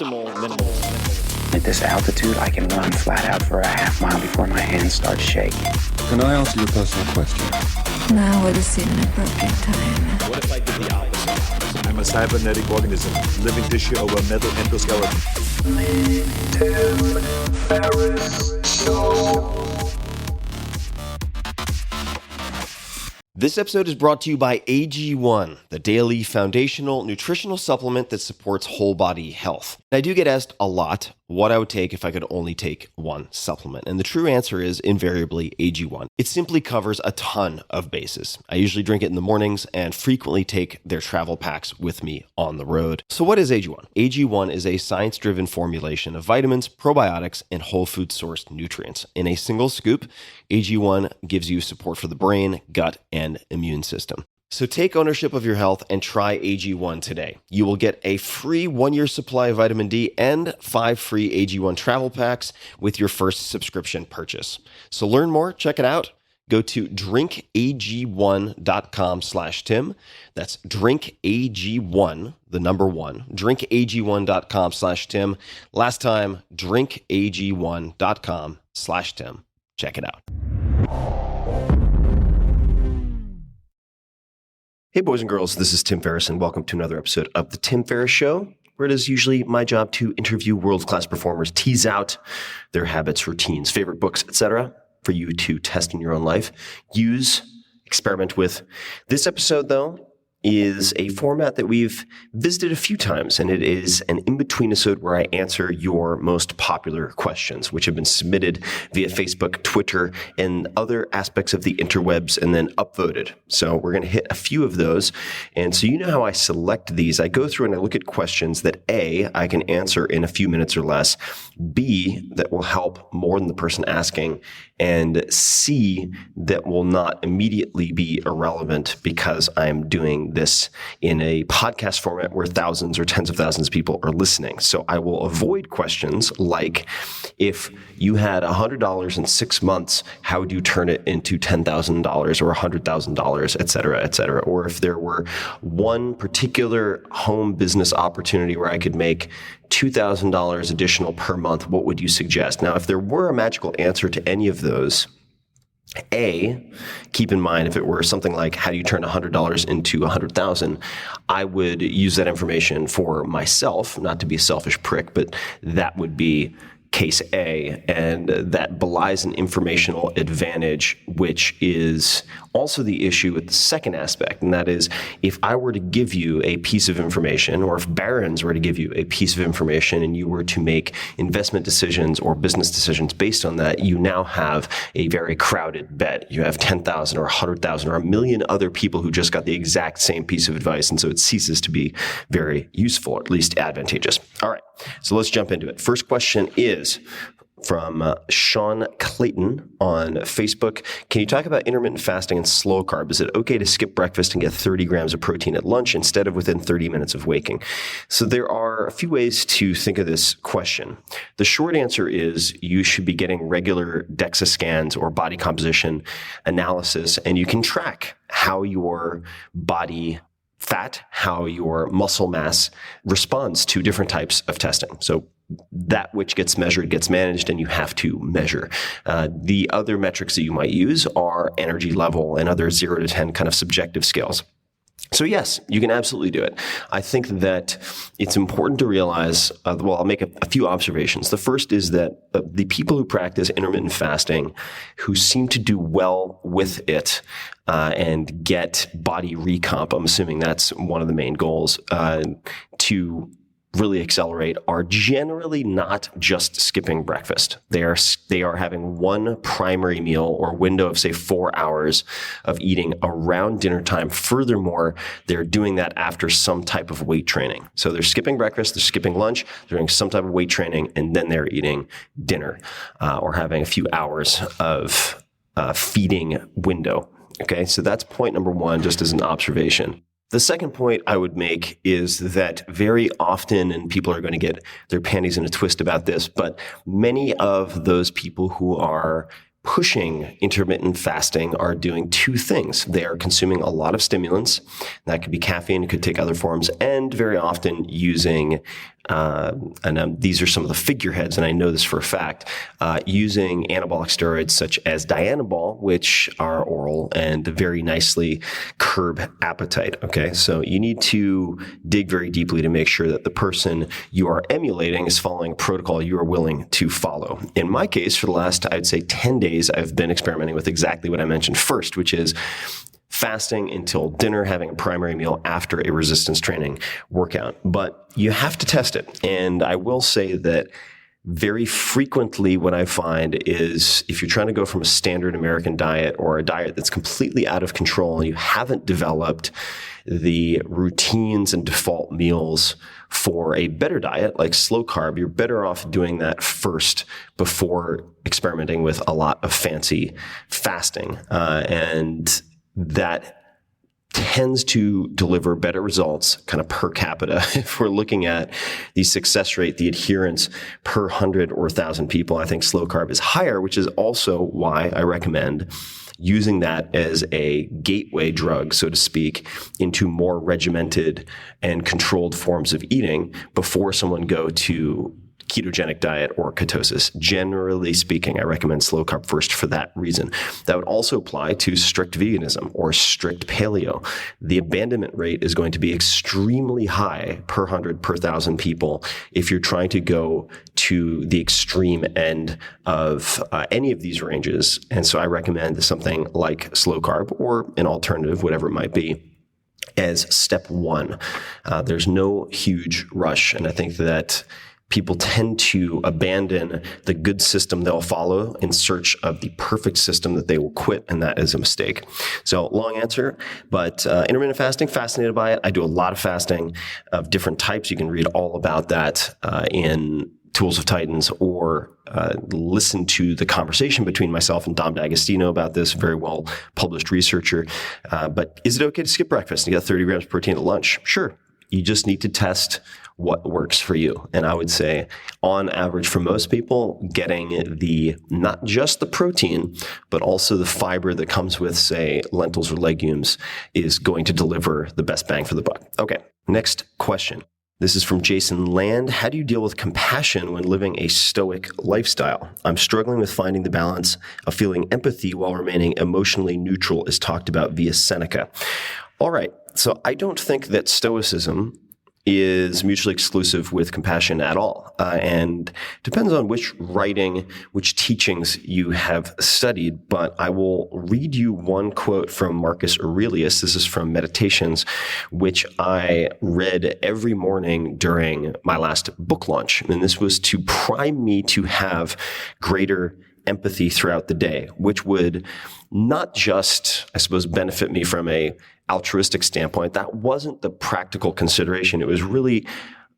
optimal minimalism. At this altitude, I can run flat out for a half mile before my hands start shaking. Can I answer your personal question? Now would seem an appropriate time. What if I did the opposite? I'm a cybernetic organism, living tissue over a metal endoskeleton. Tim Ferriss Show. This episode is brought to you by AG1, the daily foundational nutritional supplement that supports whole body health. And I do get asked a lot what I would take if I could only take one supplement. And the true answer is invariably AG1. It simply covers a ton of bases. I usually drink it in the mornings and frequently take their travel packs with me on the road. So what is AG1? AG1 is a science-driven formulation of vitamins, probiotics, and whole food sourced nutrients. In a single scoop, AG1 gives you support for the brain, gut, and immune system. So take ownership of your health and try AG1 today. You will get a free 1-year supply of vitamin D and 5 free AG1 travel packs with your first subscription purchase. So learn more, check it out. Go to drinkag1.com/Tim. That's drinkag1, the number 1, drinkag1.com/Tim. Last time, drinkag1.com/Tim. Check it out. Hey, boys and girls, this is Tim Ferriss, and welcome to another episode of The Tim Ferriss Show, where it is usually my job to interview world-class performers, tease out their habits, routines, favorite books, etc., for you to test in your own life, use, experiment with. This episode, though, is a format that we've visited a few times, and it is an in-between episode where I answer your most popular questions, which have been submitted via Facebook, Twitter, and other aspects of the interwebs, and then upvoted. So we're going to hit a few of those. And so you know how I select these. I go through and I look at questions that A, I can answer in a few minutes or less, B, that will help more than the person asking, and C, that will not immediately be irrelevant because I'm doing this in a podcast format where thousands or tens of thousands of people are listening. So I will avoid questions like, if you had $100 in 6 months, how would you turn it into $10,000 or $100,000, et cetera, et cetera? Or if there were one particular home business opportunity where I could make $2,000 additional per month, what would you suggest? Now, if there were a magical answer to any of those, A, keep in mind if it were something like how do you turn $100 into $100,000, I would use that information for myself, not to be a selfish prick, but that would be case A, and that belies an informational advantage, which is also the issue with the second aspect, and that is if I were to give you a piece of information, or if Barron's were to give you a piece of information and you were to make investment decisions or business decisions based on that, you now have a very crowded bet. You have 10,000 or 100,000 or a million other people who just got the exact same piece of advice, and so it ceases to be very useful, or at least advantageous. All right, so let's jump into it. First question is from Sean Clayton on Facebook. Can you talk about intermittent fasting and slow carb? Is it okay to skip breakfast and get 30 grams of protein at lunch instead of within 30 minutes of waking? So there are a few ways to think of this question. The short answer is you should be getting regular DEXA scans or body composition analysis, and you can track how your body fat, how your muscle mass responds to different types of testing. So that which gets measured gets managed, and you have to measure. The other metrics that you might use are energy level and other 0 to 10 kind of subjective scales. So yes, you can absolutely do it. I think that it's important to realize, I'll make a few observations. The first is that the people who practice intermittent fasting, who seem to do well with it and get body recomp, I'm assuming that's one of the main goals, to really accelerate, are generally not just skipping breakfast. They are having one primary meal or window of, say, 4 hours of eating around dinner time. Furthermore, they're doing that after some type of weight training. So they're skipping breakfast, they're skipping lunch, they're doing some type of weight training, and then they're eating dinner or having a few hours of feeding window. Okay, so that's point number one, just as an observation. The second point I would make is that very often, and people are going to get their panties in a twist about this, but many of those people who are pushing intermittent fasting are doing two things. They are consuming a lot of stimulants. That could be caffeine, it could take other forms, and very often using, these are some of the figureheads, and I know this for a fact, using anabolic steroids such as Dianabol, which are oral and very nicely curb appetite. Okay, so you need to dig very deeply to make sure that the person you are emulating is following a protocol you are willing to follow. In my case, for the last, I'd say 10 days, I've been experimenting with exactly what I mentioned first, which is fasting until dinner, having a primary meal after a resistance training workout. But you have to test it. And I will say that very frequently what I find is if you're trying to go from a standard American diet or a diet that's completely out of control and you haven't developed the routines and default meals for a better diet like slow carb, you're better off doing that first before experimenting with a lot of fancy fasting. And that tends to deliver better results kind of per capita. If we're looking at the success rate, the adherence per 100 or 1,000 people, I think slow carb is higher, which is also why I recommend using that as a gateway drug, so to speak, into more regimented and controlled forms of eating before someone go to ketogenic diet or ketosis. Generally speaking, I recommend slow carb first for that reason. That would also apply to strict veganism or strict paleo. The abandonment rate is going to be extremely high per 100, per 1,000 people if you're trying to go to the extreme end of any of these ranges. And so I recommend something like slow carb or an alternative, whatever it might be, as step one. There's no huge rush. And I think that people tend to abandon the good system they'll follow in search of the perfect system that they will quit, and that is a mistake. So long answer, but intermittent fasting, fascinated by it. I do a lot of fasting of different types. You can read all about that in Tools of Titans or listen to the conversation between myself and Dom D'Agostino about this, very well published researcher. But is it okay to skip breakfast and get 30 grams of protein at lunch? Sure. You just need to test what works for you. And I would say on average for most people, getting the, not just the protein, but also the fiber that comes with, say, lentils or legumes is going to deliver the best bang for the buck. Okay, next question. This is from Jason Land. How do you deal with compassion when living a stoic lifestyle? I'm struggling with finding the balance of feeling empathy while remaining emotionally neutral as talked about via Seneca. All right, so I don't think that stoicism is mutually exclusive with compassion at all. And depends on which writing, which teachings you have studied. But I will read you one quote from Marcus Aurelius. This is from Meditations, which I read every morning during my last book launch. And this was to prime me to have greater empathy throughout the day, which would not just, I suppose, benefit me from a altruistic standpoint. That wasn't the practical consideration. It was really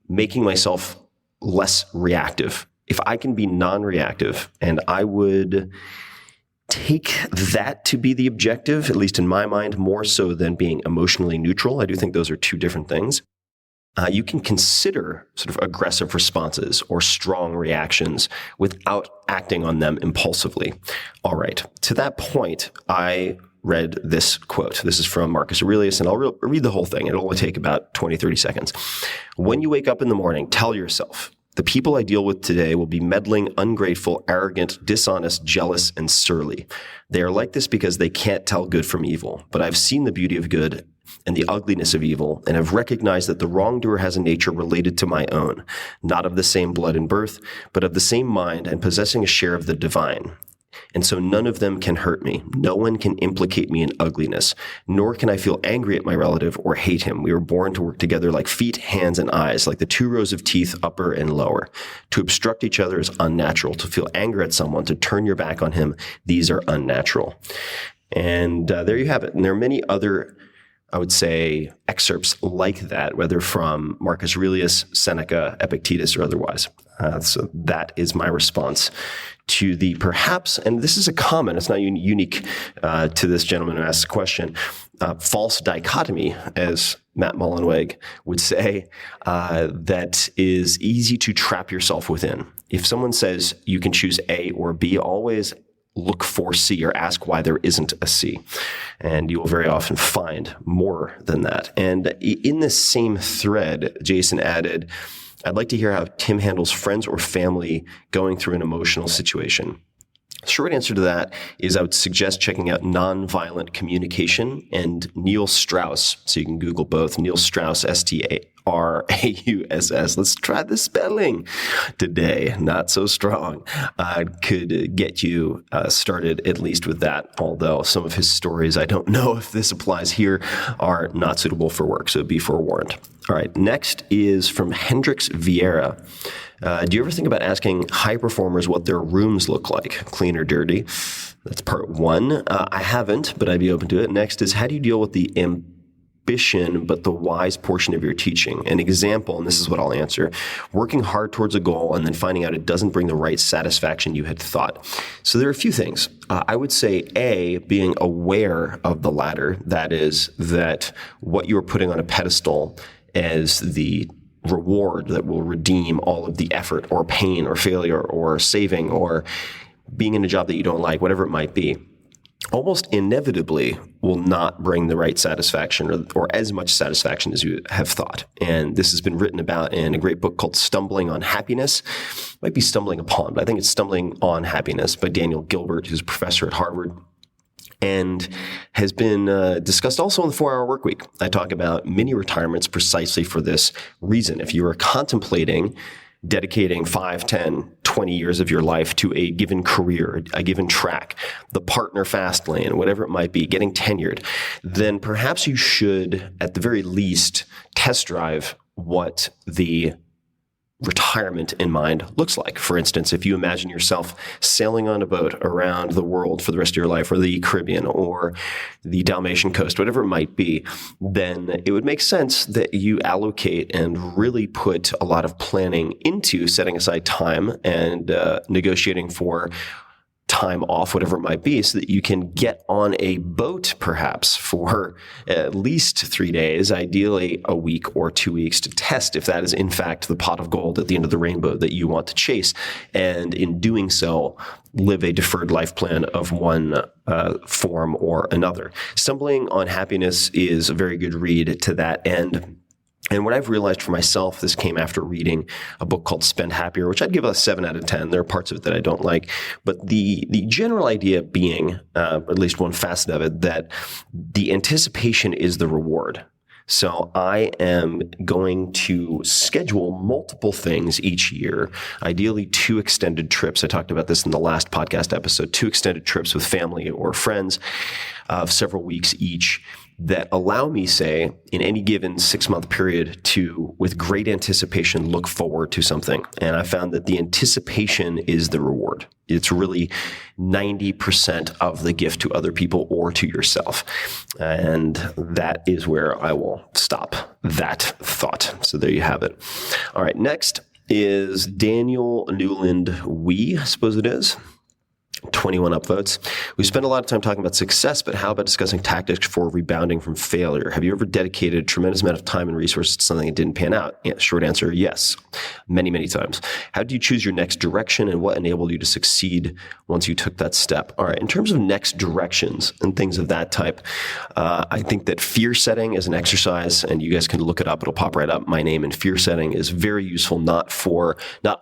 making myself less reactive. If I can be non-reactive, and I would take that to be the objective, at least in my mind, more so than being emotionally neutral. I do think those are two different things. You can consider sort of aggressive responses or strong reactions without acting on them impulsively. All right. To that point, I read this quote. This is from Marcus Aurelius, and I'll read the whole thing. It'll only take about 20, 30 seconds. When you wake up in the morning, tell yourself, the people I deal with today will be meddling, ungrateful, arrogant, dishonest, jealous, and surly. They are like this because they can't tell good from evil. But I've seen the beauty of good and the ugliness of evil, and have recognized that the wrongdoer has a nature related to my own, not of the same blood and birth, but of the same mind and possessing a share of the divine. And so none of them can hurt me. No one can implicate me in ugliness, nor can I feel angry at my relative or hate him. We were born to work together like feet, hands, and eyes, like the two rows of teeth, upper and lower. To obstruct each other is unnatural. To feel anger at someone, to turn your back on him, these are unnatural. And there you have it. And there are many other, I would say, excerpts like that, whether from Marcus Aurelius, Seneca, Epictetus, or otherwise. So that is my response to the perhaps, and this is a common, it's not unique to this gentleman who asked the question, false dichotomy, as Matt Mullenweg would say, that is easy to trap yourself within. If someone says you can choose A or B, always look for C or ask why there isn't a C. And you will very often find more than that. And in this same thread, Jason added, I'd like to hear how Tim handles friends or family going through an emotional situation. Short answer to that is I would suggest checking out Nonviolent Communication and Neil Strauss. So you can Google both. Neil Strauss, Strauss. Let's try the spelling today. Not so strong. Could get you started at least with that. Although some of his stories, I don't know if this applies here, are not suitable for work. So be forewarned. All right. Next is from Hendrix Vieira. Do you ever think about asking high performers what their rooms look like, clean or dirty? That's part one. I haven't, but I'd be open to it. Next is, how do you deal with the ambition but the wise portion of your teaching? An example, and this is what I'll answer, working hard towards a goal and then finding out it doesn't bring the right satisfaction you had thought. So there are a few things. I would say, A, being aware of the latter, that is, that what you're putting on a pedestal as the reward that will redeem all of the effort or pain or failure or saving or being in a job that you don't like, whatever it might be, almost inevitably will not bring the right satisfaction or as much satisfaction as you have thought. And this has been written about in a great book called Stumbling on Happiness. Might be Stumbling Upon, but I think it's Stumbling on Happiness by Daniel Gilbert, who's a professor at Harvard, and has been discussed also in the 4-Hour Workweek. I talk about mini retirements precisely for this reason. If you are contemplating dedicating 5, 10, 20 years of your life to a given career, a given track, the partner fast lane, whatever it might be, getting tenured, then perhaps you should, at the very least, test drive what the retirement in mind looks like. For instance, if you imagine yourself sailing on a boat around the world for the rest of your life, or the Caribbean or the Dalmatian coast, whatever it might be, then it would make sense that you allocate and really put a lot of planning into setting aside time and negotiating for time off, whatever it might be, so that you can get on a boat perhaps for at least 3 days, ideally a week or 2 weeks, to test if that is in fact the pot of gold at the end of the rainbow that you want to chase. And in doing so, live a deferred life plan of one form or another. Stumbling on Happiness is a very good read to that end. And what I've realized for myself, this came after reading a book called Spend Happier, which I'd give a 7 out of 10. There are parts of it that I don't like. But the general idea being, at least one facet of it, that the anticipation is the reward. So I am going to schedule multiple things each year, ideally 2 extended trips. I talked about this in the last podcast episode, 2 extended trips with family or friends of several weeks each, that allow me, say, in any given 6-month period to, with great anticipation, look forward to something. And I found that the anticipation is the reward. It's really 90% of the gift to other people or to yourself. And that is where I will stop that thought. So there you have it. All right, next is Daniel Newland I suppose it is. 21 upvotes. We spent a lot of time talking about success, but how about discussing tactics for rebounding from failure? Have you ever dedicated a tremendous amount of time and resources to something that didn't pan out? Yeah, short answer, yes. Many, many times. How do you choose your next direction, and what enabled you to succeed once you took that step? All right, in terms of next directions and things of that type, I think that fear setting is an exercise, and you guys can look it up. It'll pop right up. My name and fear setting is very useful, not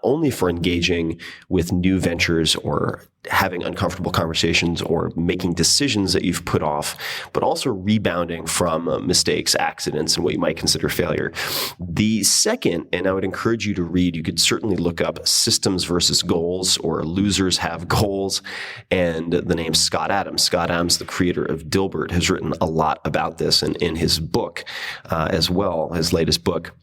only for engaging with new ventures or having uncomfortable conversations or making decisions that you've put off, but also rebounding from mistakes, accidents, and what you might consider failure. The second, and I would encourage you to read, you could certainly look up Systems versus Goals or Losers Have Goals, and the name Scott Adams. Scott Adams, the creator of Dilbert, has written a lot about this in his book as well, his latest book.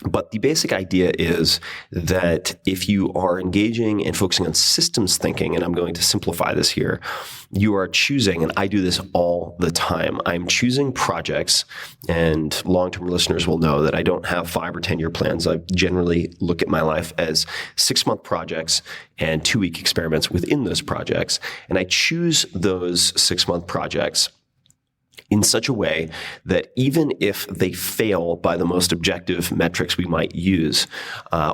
But the basic idea is that if you are engaging and focusing on systems thinking, and I'm going to simplify this here, you are choosing, and I do this all the time, I'm choosing projects, and long-term listeners will know that I don't have 5 or 10-year plans. I generally look at my life as 6-month projects and 2-week experiments within those projects, and I choose those 6-month projects in such a way that even if they fail by the most objective metrics we might use,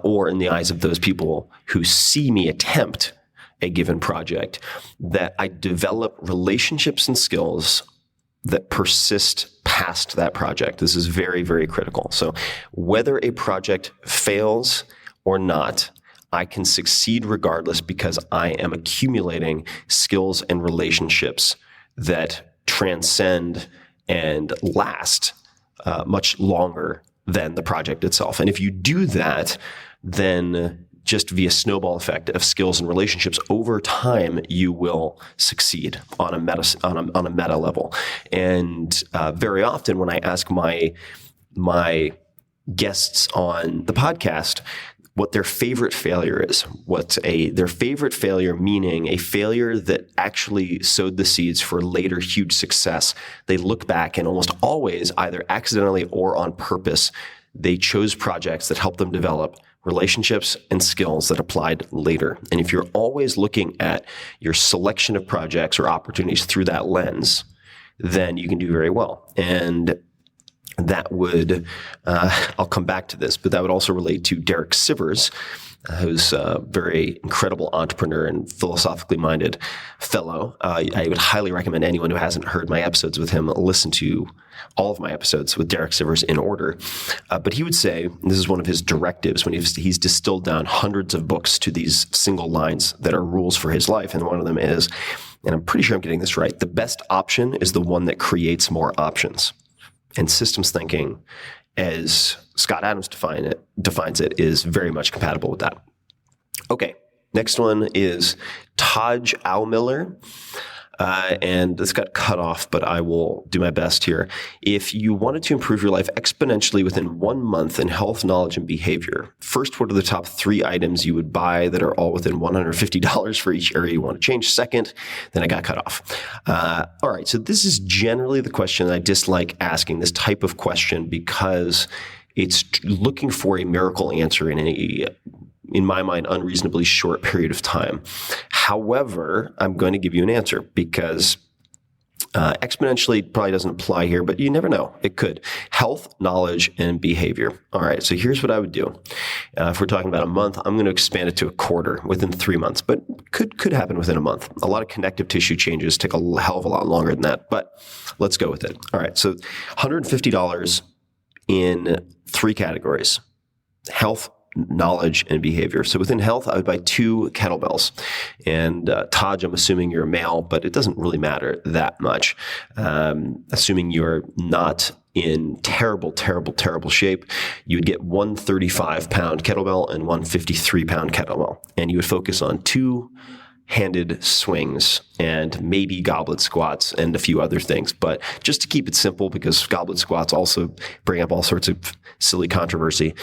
or in the eyes of those people who see me attempt a given project, that I develop relationships and skills that persist past that project. This is very, very critical. So whether a project fails or not, I can succeed regardless because I am accumulating skills and relationships that transcend and last much longer than the project itself. And if you do that, then just via snowball effect of skills and relationships over time, you will succeed on a meta level. And very often when I ask my guests on the podcast what their favorite failure is, their favorite failure, meaning a failure that actually sowed the seeds for later huge success, they look back and almost always, either accidentally or on purpose, they chose projects that helped them develop relationships and skills that applied later. And if you're always looking at your selection of projects or opportunities through that lens, then you can do very well. And that would, I'll come back to this, but that would also relate to Derek Sivers, who's a very incredible entrepreneur and philosophically minded fellow. I would highly recommend anyone who hasn't heard my episodes with him listen to all of my episodes with Derek Sivers in order. But he would say, and this is one of his directives when he's distilled down hundreds of books to these single lines that are rules for his life. And one of them is, and I'm pretty sure I'm getting this right, the best option is the one that creates more options. And systems thinking, as Scott Adams defines it, is very much compatible with that. Okay, next one is Taj Almiller. And this got cut off, but I will do my best here. If you wanted to improve your life exponentially within 1 month in health, knowledge, and behavior, first, what are the top 3 items you would buy that are all within $150 for each area you want to change? Second, then I got cut off. All right, so this is generally the question that I dislike asking, this type of question, because it's looking for a miracle answer in my mind, unreasonably short period of time. However, I'm going to give you an answer because exponentially probably doesn't apply here, but you never know. It could. Health, knowledge, and behavior. All right, so here's what I would do. If we're talking about a month, I'm going to expand it to a quarter within 3 months, but could happen within a month. A lot of connective tissue changes take a hell of a lot longer than that, but let's go with it. All right, so $150 in 3 categories: health, knowledge, and behavior. So within health, I would buy 2 kettlebells. And Taj, I'm assuming you're a male, but it doesn't really matter that much. Assuming you're not in terrible shape, you would get 1 35-pound kettlebell and 1 53-pound kettlebell. And you would focus on 2-handed swings and maybe goblet squats and a few other things. But just to keep it simple, because goblet squats also bring up all sorts of silly controversy,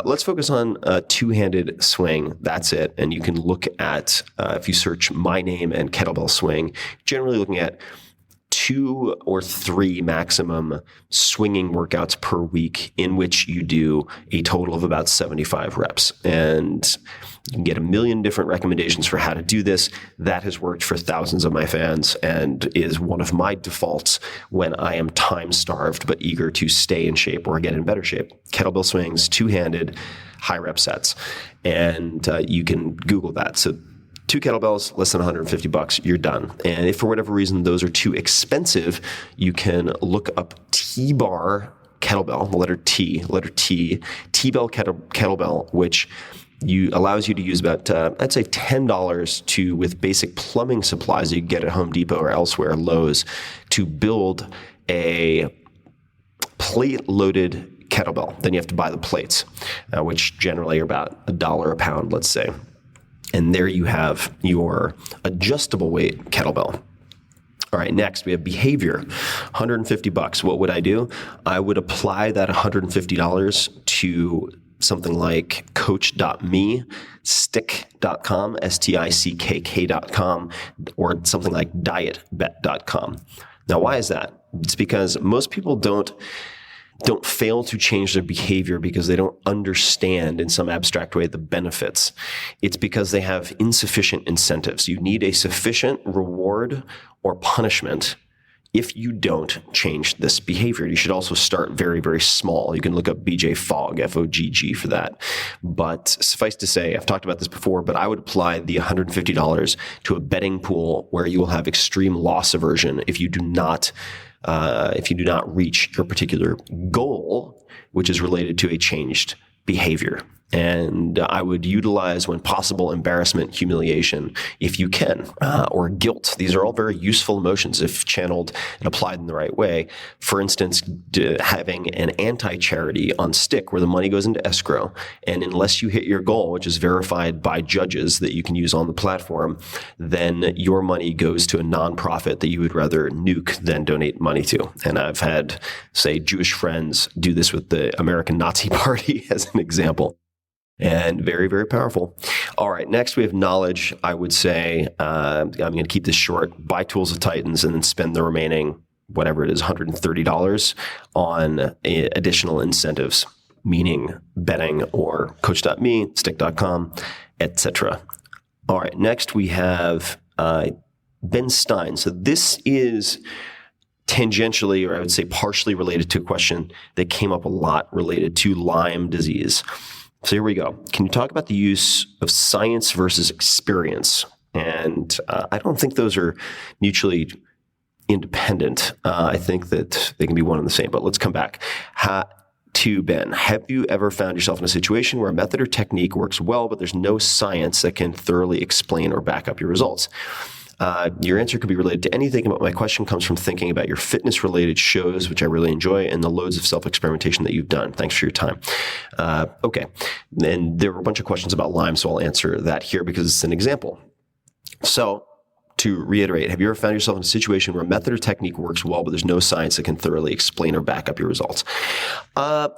let's focus on a 2-handed swing. That's it. And you can look at, if you search my name and kettlebell swing, generally looking at 2 or 3 maximum swinging workouts per week in which you do a total of about 75 reps. And you can get a million different recommendations for how to do this. That has worked for thousands of my fans and is one of my defaults when I am time-starved but eager to stay in shape or get in better shape. Kettlebell swings, 2-handed, high rep sets. And you can Google that. So 2 kettlebells, less than $150, you're done. And if for whatever reason those are too expensive, you can look up T-bar kettlebell, the letter T, T-bell kettlebell, which allows you to use about, I'd say $10 with basic plumbing supplies you can get at Home Depot or elsewhere, Lowe's, to build a plate-loaded kettlebell. Then you have to buy the plates, which generally are about $1 a pound, let's say. And there you have your adjustable weight kettlebell. All right, next we have behavior, $150. What would I do? I would apply that $150 to something like coach.me, stick.com, stickk.com, or something like dietbet.com. Now, why is that? It's because most people don't fail to change their behavior because they don't understand in some abstract way the benefits. It's because they have insufficient incentives. You need a sufficient reward or punishment if you don't change this behavior. You should also start very, very small. You can look up BJ Fogg, Fogg, for that. But suffice to say, I've talked about this before, but I would apply the $150 to a betting pool where you will have extreme loss aversion if you do not reach your particular goal, which is related to a changed behavior. And I would utilize, when possible, embarrassment, humiliation, if you can, or guilt. These are all very useful emotions if channeled and applied in the right way. For instance, having an anti-charity on stick where the money goes into escrow, and unless you hit your goal, which is verified by judges that you can use on the platform, then your money goes to a nonprofit that you would rather nuke than donate money to. And I've had, say, Jewish friends do this with the American Nazi Party as an example. And very, very powerful. All right, next we have knowledge. I would say, I'm going to keep this short, buy Tools of Titans and then spend the remaining, whatever it is, $130 on additional incentives, meaning betting or Coach.me, Stick.com, etc. All right, next we have Ben Stein. So this is tangentially, or I would say partially related to a question that came up a lot related to Lyme disease. So here we go. Can you talk about the use of science versus experience? And I don't think those are mutually independent. I think that they can be one and the same, but let's come back. To Ben, have you ever found yourself in a situation where a method or technique works well, but there's no science that can thoroughly explain or back up your results? Your answer could be related to anything, but my question comes from thinking about your fitness-related shows, which I really enjoy, and the loads of self-experimentation that you've done. Thanks for your time. Okay. And there were a bunch of questions about Lyme, so I'll answer that here because it's an example. So, to reiterate, have you ever found yourself in a situation where a method or technique works well, but there's no science that can thoroughly explain or back up your results?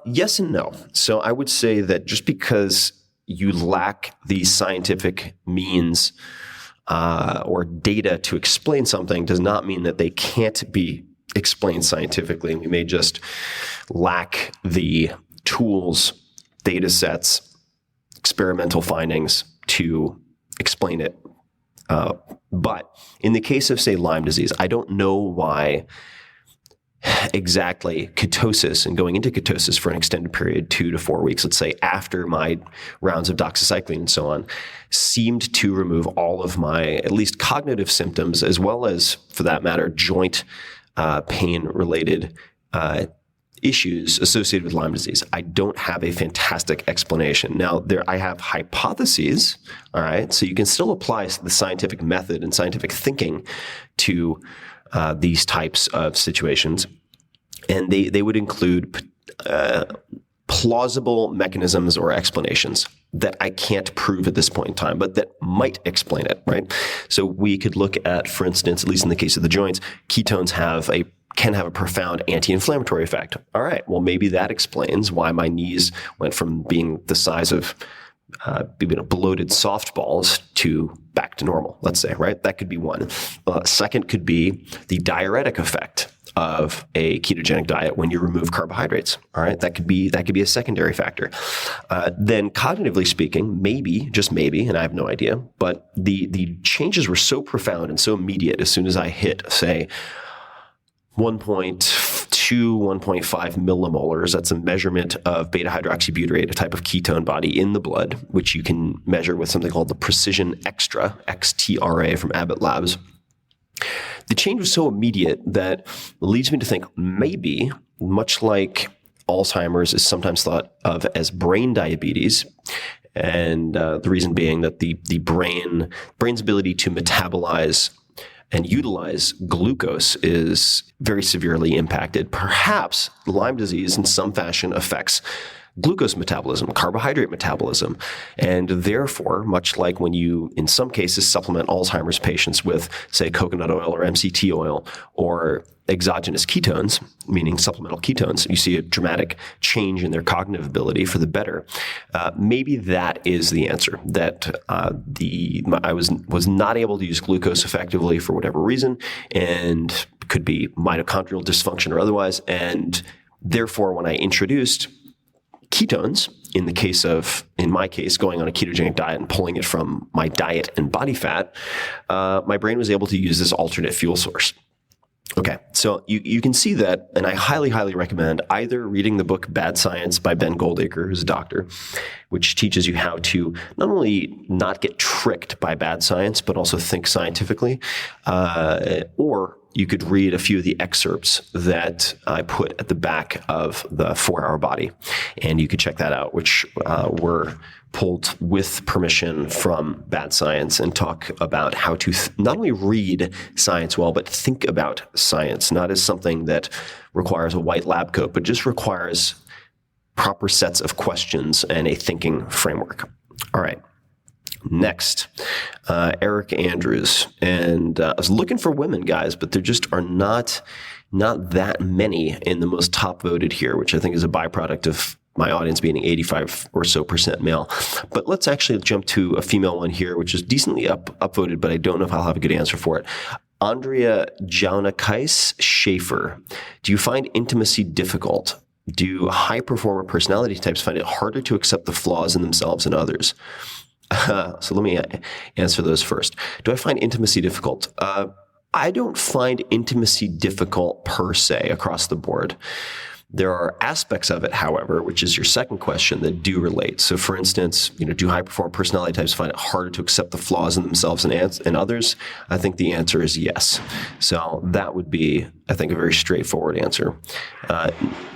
Yes and no. So I would say that just because you lack the scientific means or data to explain something does not mean that they can't be explained scientifically. We may just lack the tools, data sets, experimental findings to explain it. But in the case of, say, Lyme disease, I don't know why exactly ketosis and going into ketosis for an extended period, 2 to 4 weeks, let's say after my rounds of doxycycline and so on, seemed to remove all of my at least cognitive symptoms, as well as, for that matter, joint pain related issues associated with Lyme disease. I don't have a fantastic explanation. Now, I have hypotheses, all right? So you can still apply the scientific method and scientific thinking to these types of situations. And they would include plausible mechanisms or explanations that I can't prove at this point in time, but that might explain it, right? So we could look at, for instance, at least in the case of the joints, ketones can have a profound anti-inflammatory effect. All right, well, maybe that explains why my knees went from being the size of bloated softballs to back to normal, let's say, right? That could be one. Second could be the diuretic effect of a ketogenic diet when you remove carbohydrates. All right, that could be a secondary factor. Then, cognitively speaking, maybe, just maybe, and I have no idea, but the changes were so profound and so immediate as soon as I hit, say, 1.2, 1.5 millimolars. That's a measurement of beta-hydroxybutyrate, a type of ketone body in the blood, which you can measure with something called the Precision Extra, XTRA from Abbott Labs. The change was so immediate that leads me to think maybe, much like Alzheimer's is sometimes thought of as brain diabetes, and the reason being that the brain's ability to metabolize and utilize glucose is very severely impacted. Perhaps Lyme disease in some fashion affects glucose metabolism, carbohydrate metabolism, and therefore, much like when you, in some cases, supplement Alzheimer's patients with, say, coconut oil or MCT oil or exogenous ketones, meaning supplemental ketones, you see a dramatic change in their cognitive ability for the better. Maybe that is the answer, that I was not able to use glucose effectively for whatever reason, and could be mitochondrial dysfunction or otherwise, and therefore when I introduced ketones, in my case, going on a ketogenic diet and pulling it from my diet and body fat, my brain was able to use this alternate fuel source. Okay, so you can see that, and I highly, highly recommend either reading the book Bad Science by Ben Goldacre, who's a doctor, which teaches you how to not only not get tricked by bad science, but also think scientifically, or you could read a few of the excerpts that I put at the back of the 4-Hour Body, and you could check that out, which were pulled with permission from Bad Science and talk about how to not only read science well, but think about science, not as something that requires a white lab coat, but just requires proper sets of questions and a thinking framework. All right. Next, Eric Andrews. And I was looking for women, guys, but there just are not that many in the most top voted here, which I think is a byproduct of my audience being 85% or so male. But let's actually jump to a female one here, which is decently upvoted, but I don't know if I'll have a good answer for it. Andrea Jaunakais Schaefer. Do you find intimacy difficult? Do high performer personality types find it harder to accept the flaws in themselves and others? So let me answer those first. Do I find intimacy difficult? I don't find intimacy difficult per se across the board. There are aspects of it, however, which is your second question, that do relate. So for instance, do high performer personality types find it harder to accept the flaws in themselves and others? I think the answer is yes. So that would be, I think, a very straightforward answer.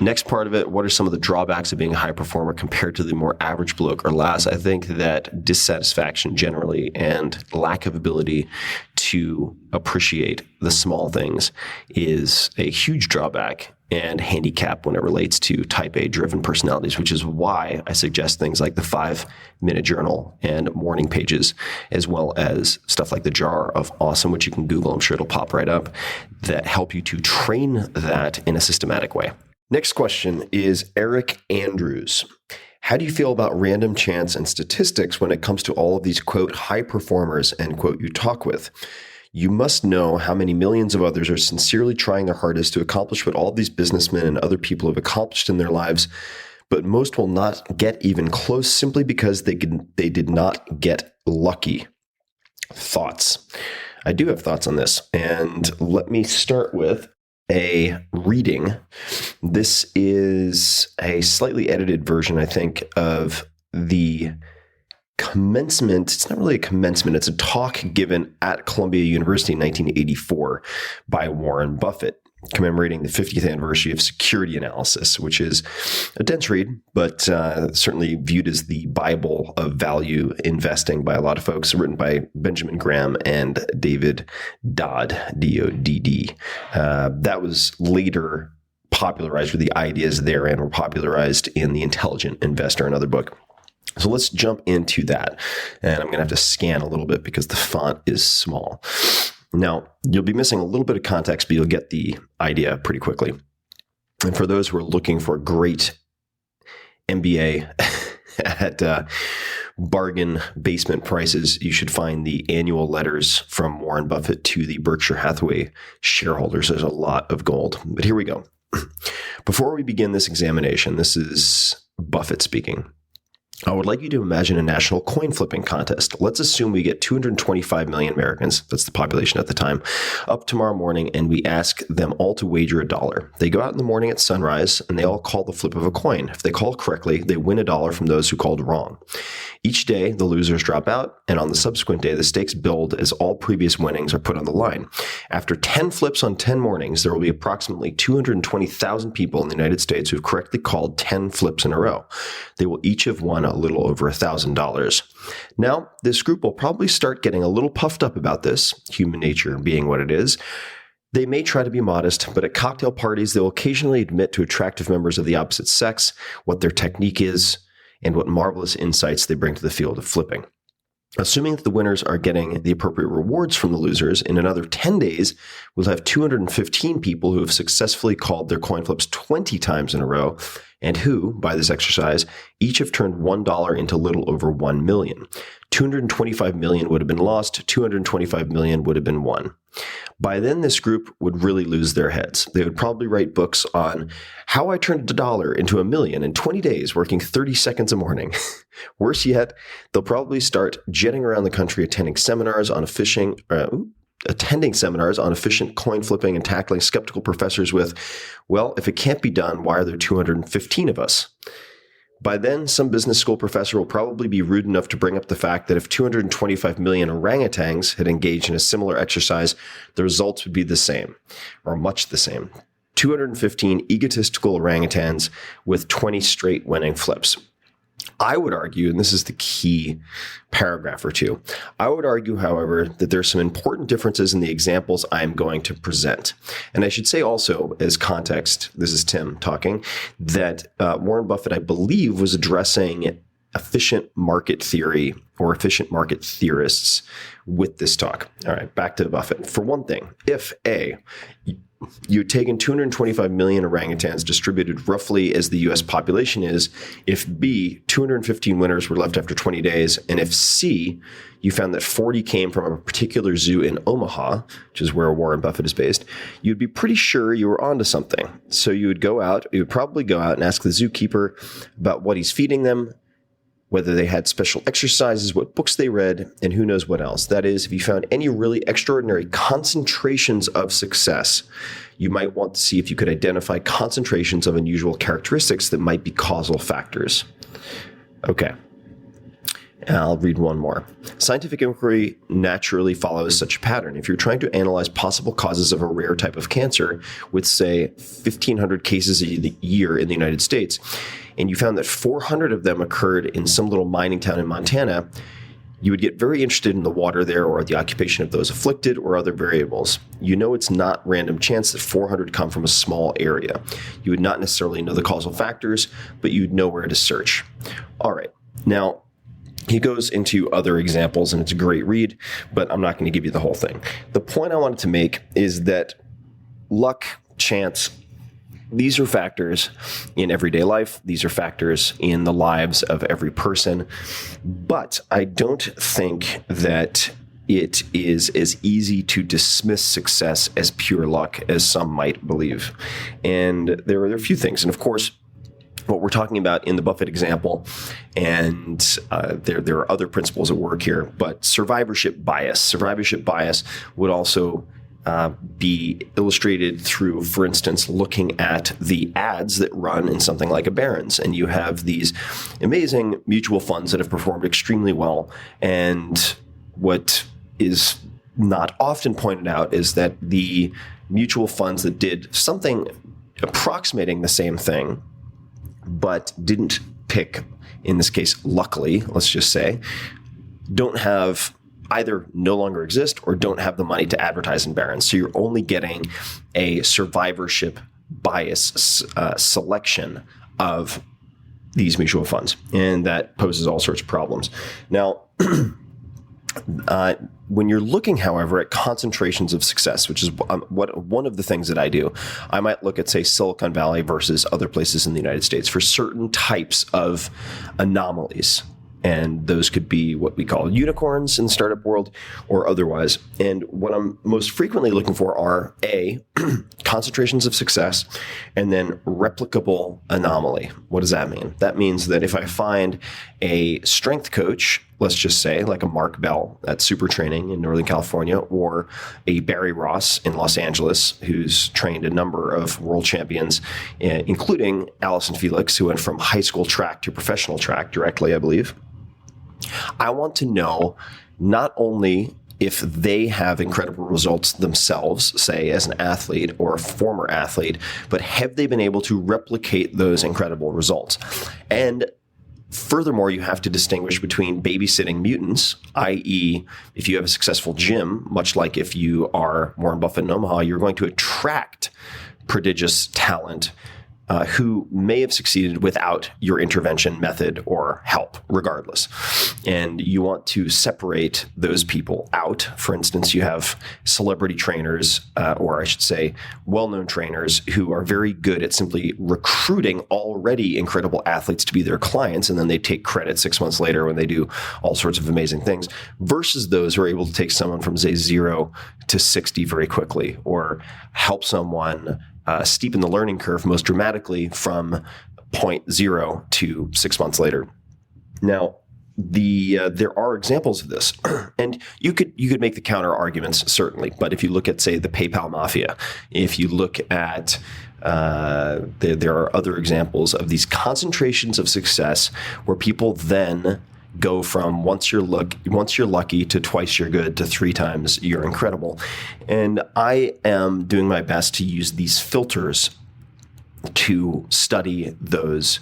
Next part of it, what are some of the drawbacks of being a high performer compared to the more average bloke or lass? I think that dissatisfaction generally and lack of ability to appreciate the small things is a huge drawback and handicap when it relates to type A driven personalities, which is why I suggest things like the 5-minute journal and morning pages, as well as stuff like the Jar of Awesome, which you can Google. I'm sure it'll pop right up, that help you to train that in a systematic way. Next question is Eric Andrews. How do you feel about random chance and statistics when it comes to all of these, quote, high performers, end quote, you talk with? You must know how many millions of others are sincerely trying their hardest to accomplish what all these businessmen and other people have accomplished in their lives, but most will not get even close simply because they did not get lucky. Thoughts? I do have thoughts on this, and let me start with a reading. This is a slightly edited version, I think, of the commencement. It's not really a commencement. It's a talk given at Columbia University in 1984 by Warren Buffett, commemorating the 50th anniversary of security analysis, which is a dense read, but certainly viewed as the Bible of value investing by a lot of folks, written by Benjamin Graham and David Dodd, D-O-D-D. That was later popularized, or the ideas therein were popularized in The Intelligent Investor, another book. So let's jump into that. And I'm going to have to scan a little bit because the font is small. Now, you'll be missing a little bit of context, but you'll get the idea pretty quickly. And for those who are looking for a great MBA at bargain basement prices, you should find the annual letters from Warren Buffett to the Berkshire Hathaway shareholders. There's a lot of gold. But here we go. Before we begin this examination, this is Buffett speaking. I would like you to imagine a national coin flipping contest. Let's assume we get 225 million Americans, that's the population at the time, up tomorrow morning, and we ask them all to wager $1. They go out in the morning at sunrise, and they all call the flip of a coin. If they call correctly, they win $1 from those who called wrong. Each day, the losers drop out, and on the subsequent day, the stakes build as all previous winnings are put on the line. After 10 flips on 10 mornings, there will be approximately 220,000 people in the United States who have correctly called 10 flips in a row. They will each have won a little over $1,000. Now, this group will probably start getting a little puffed up about this, human nature being what it is. They may try to be modest, but at cocktail parties, they will occasionally admit to attractive members of the opposite sex what their technique is and what marvelous insights they bring to the field of flipping. Assuming that the winners are getting the appropriate rewards from the losers, in another 10 days, we'll have 215 people who have successfully called their coin flips 20 times in a row, and who, by this exercise, each have turned $1 into a little over 1 million. 225 million would have been lost, 225 million would have been won. By then, this group would really lose their heads. They would probably write books on how I turned $1 into 1 million in 20 days, working 30 seconds a morning. Worse yet, they'll probably start jetting around the country attending seminars on fishing, attending seminars on efficient coin flipping and tackling skeptical professors with, well, if it can't be done, why are there 215 of us? By then, some business school professor will probably be rude enough to bring up the fact that if 225 million orangutans had engaged in a similar exercise, the results would be the same, or much the same. 215 egotistical orangutans with 20 straight winning flips. I would argue, and this is the key paragraph or two, I would argue, however, that there are some important differences in the examples I'm going to present. And I should say also, as context, this is Tim talking, that Warren Buffett, I believe, was addressing efficient market theory or efficient market theorists with this talk. All right, back to Buffett. For one thing, if A, you had taken 225 million orangutans distributed roughly as the U.S. population is, if B, 215 winners were left after 20 days, and if C, you found that 40 came from a particular zoo in Omaha, which is where Warren Buffett is based, you'd be pretty sure you were onto something. So you would probably go out and ask the zookeeper about what he's feeding them, whether they had special exercises, what books they read, and who knows what else. That is, if you found any really extraordinary concentrations of success, you might want to see if you could identify concentrations of unusual characteristics that might be causal factors. Okay. I'll read one more. Scientific inquiry naturally follows such a pattern. If you're trying to analyze possible causes of a rare type of cancer with, say, 1,500 cases a year in the United States, and you found that 400 of them occurred in some little mining town in Montana, you would get very interested in the water there or the occupation of those afflicted or other variables. You know it's not random chance that 400 come from a small area. You would not necessarily know the causal factors, but you'd know where to search. All right. Now, he goes into other examples, and it's a great read, but I'm not going to give you the whole thing. The point I wanted to make is that luck, chance, these are factors in everyday life. These are factors in the lives of every person. But I don't think that it is as easy to dismiss success as pure luck as some might believe. And there are a few things. And of course, what we're talking about in the Buffett example, and there are other principles at work here, but survivorship bias. Survivorship bias would also be illustrated through, for instance, looking at the ads that run in something like a Barron's. And you have these amazing mutual funds that have performed extremely well. And what is not often pointed out is that the mutual funds that did something approximating the same thing, but didn't pick, in this case, luckily, let's just say, don't have either no longer exist or don't have the money to advertise in Barron's. So you're only getting a survivorship bias selection of these mutual funds. And that poses all sorts of problems. Now, when you're looking, however, at concentrations of success, which is one of the things that I do, I might look at, say, Silicon Valley versus other places in the United States for certain types of anomalies. And those could be what we call unicorns in the startup world or otherwise. And what I'm most frequently looking for are A, concentrations of success, and then replicable anomaly. What does that mean? That means that if I find a strength coach, let's just say like a Mark Bell at Super Training in Northern California, or a Barry Ross in Los Angeles, who's trained a number of world champions, including Allison Felix, who went from high school track to professional track directly, I believe. I want to know not only if they have incredible results themselves, say as an athlete or a former athlete, but have they been able to replicate those incredible results? And furthermore, you have to distinguish between babysitting mutants, i.e., if you have a successful gym, much like if you are Warren Buffett in Omaha, you're going to attract prodigious talent who may have succeeded without your intervention method or help, regardless. And you want to separate those people out. For instance, you have celebrity trainers, or I should say well-known trainers, who are very good at simply recruiting already incredible athletes to be their clients, and then they take credit 6 months later when they do all sorts of amazing things, versus those who are able to take someone from, say, 0 to 60 very quickly, or help someone steepen the learning curve most dramatically from point 0 to 6 months later. Now, there are examples of this, and you could make the counter arguments certainly. But if you look at, say, the PayPal mafia, if you look at there are other examples of these concentrations of success where people then go from once you're lucky to twice you're good to 3 times you're incredible. And I am doing my best to use these filters to study those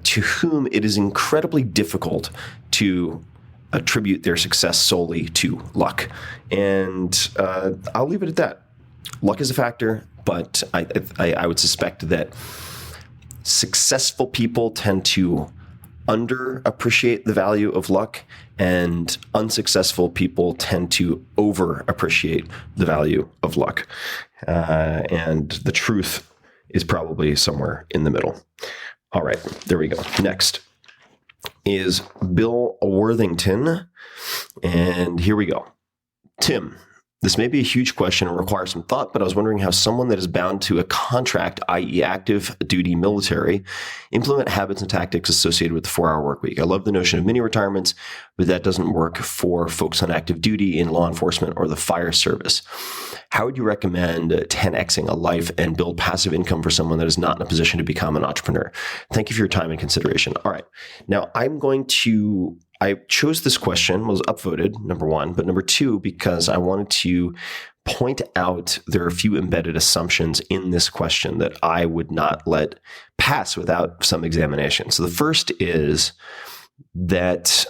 to whom it is incredibly difficult to attribute their success solely to luck. And I'll leave it at that. Luck is a factor, but I would suspect that successful people tend to underappreciate the value of luck, and unsuccessful people tend to overappreciate the value of luck. And the truth is probably somewhere in the middle. All right, there we go. Next is Bill Worthington, and here we go. Tim, this may be a huge question and require some thought, but I was wondering how someone that is bound to a contract, i.e. active duty military, implement habits and tactics associated with the 4-hour work week. I love the notion of mini retirements, but that doesn't work for folks on active duty in law enforcement or the fire service. How would you recommend 10xing a life and build passive income for someone that is not in a position to become an entrepreneur? Thank you for your time and consideration. All right. Now I chose this question, was upvoted, number 1, but number 2, because I wanted to point out there are a few embedded assumptions in this question that I would not let pass without some examination. So the first is that,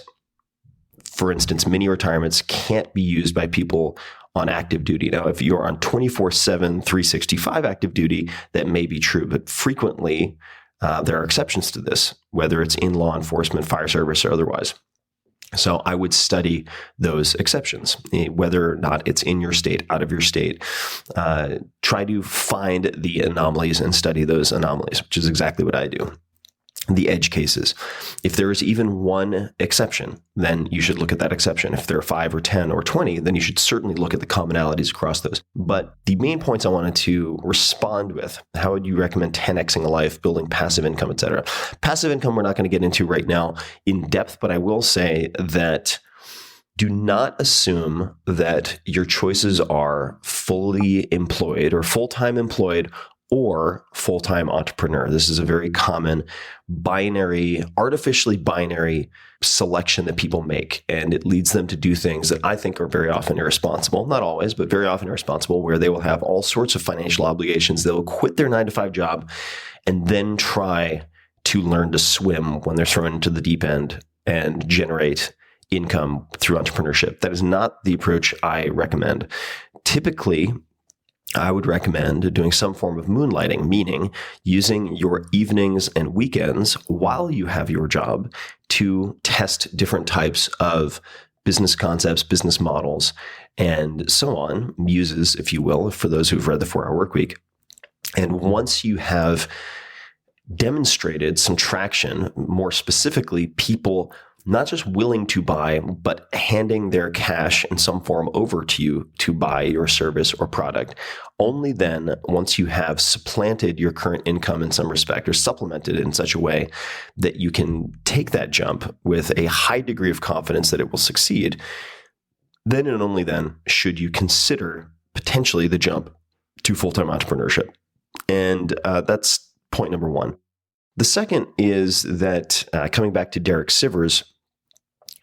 for instance, mini retirements can't be used by people on active duty. Now, if you're on 24/7, 365 active duty, that may be true, but frequently there are exceptions to this, whether it's in law enforcement, fire service, or otherwise. So I would study those exceptions, whether or not it's in your state, out of your state. Try to find the anomalies and study those anomalies, which is exactly what I do. The edge cases. If there is even one exception, then you should look at that exception. If there are 5 or 10 or 20, then you should certainly look at the commonalities across those. But the main points I wanted to respond with, how would you recommend 10xing a life, building passive income, etc.? Passive income we're not going to get into right now in depth, but I will say that do not assume that your choices are fully employed or full-time employed or full-time entrepreneur. This is a very common artificially binary selection that people make, and it leads them to do things that I think are very often irresponsible. Not always, but very often irresponsible, where they will have all sorts of financial obligations. They'll quit their 9-to-5 job and then try to learn to swim when they're thrown into the deep end and generate income through entrepreneurship. That is not the approach I recommend. Typically, I would recommend doing some form of moonlighting, meaning using your evenings and weekends while you have your job to test different types of business concepts, business models, and so on, muses, if you will, for those who've read the 4-Hour Workweek. And once you have demonstrated some traction, more specifically, people not just willing to buy, but handing their cash in some form over to you to buy your service or product. Only then, once you have supplanted your current income in some respect or supplemented it in such a way that you can take that jump with a high degree of confidence that it will succeed, then and only then should you consider potentially the jump to full-time entrepreneurship. And that's point number 1. The second is that coming back to Derek Sivers,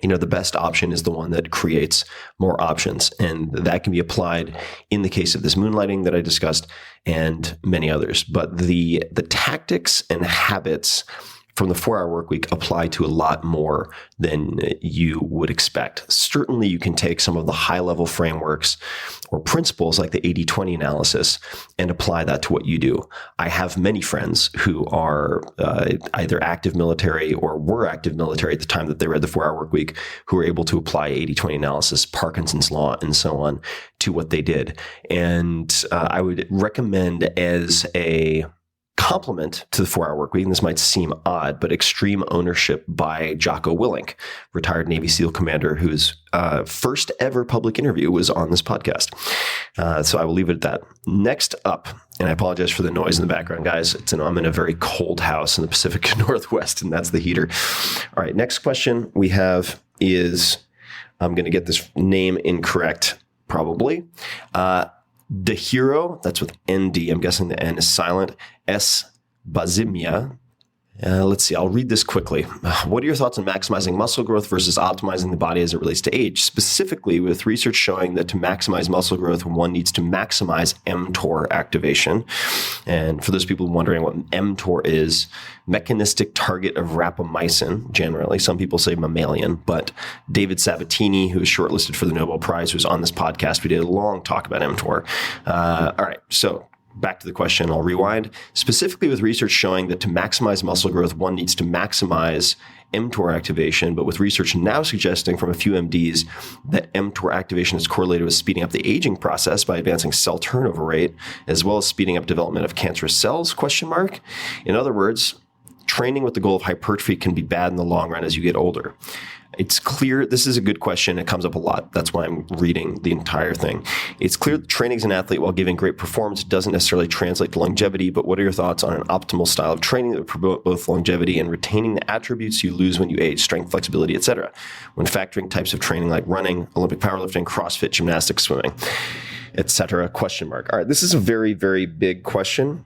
the best option is the one that creates more options. And that can be applied in the case of this moonlighting that I discussed and many others. But the tactics and habits from the 4-Hour Workweek apply to a lot more than you would expect. Certainly, you can take some of the high-level frameworks or principles like the 80-20 analysis and apply that to what you do. I have many friends who are either active military or were active military at the time that they read the 4-Hour Workweek, who were able to apply 80-20 analysis, Parkinson's Law, and so on to what they did. And I would recommend as a complement to the 4-hour work week, and this might seem odd, but extreme ownership by Jocko Willink, retired Navy SEAL commander whose first ever public interview was on this podcast. So I will leave it at that. Next up, and I apologize for the noise in the background, guys. I'm in a very cold house in the Pacific Northwest, and that's the heater. All right, next question we have is, I'm going to get this name incorrect, probably. The Hero, that's with ND. I'm guessing the N is silent. S. Bazimia. Let's see. I'll read this quickly. What are your thoughts on maximizing muscle growth versus optimizing the body as it relates to age? Specifically, with research showing that to maximize muscle growth, one needs to maximize mTOR activation. And for those people wondering what mTOR is, mechanistic target of rapamycin, generally. Some people say mammalian, but David Sabatini, who was shortlisted for the Nobel Prize, who's on this podcast, we did a long talk about mTOR. All right. So back to the question, I'll rewind. Specifically with research showing that to maximize muscle growth, one needs to maximize mTOR activation, but with research now suggesting from a few MDs that mTOR activation is correlated with speeding up the aging process by advancing cell turnover rate, as well as speeding up development of cancerous cells, ? In other words, training with the goal of hypertrophy can be bad in the long run as you get older. It's clear, this is a good question. It comes up a lot. That's why I'm reading the entire thing. It's clear that training as an athlete while giving great performance doesn't necessarily translate to longevity, but what are your thoughts on an optimal style of training that would promote both longevity and retaining the attributes you lose when you age, strength, flexibility, etc., when factoring types of training like running, Olympic powerlifting, CrossFit, gymnastics, swimming, etc.? All right, this is a very, very big question.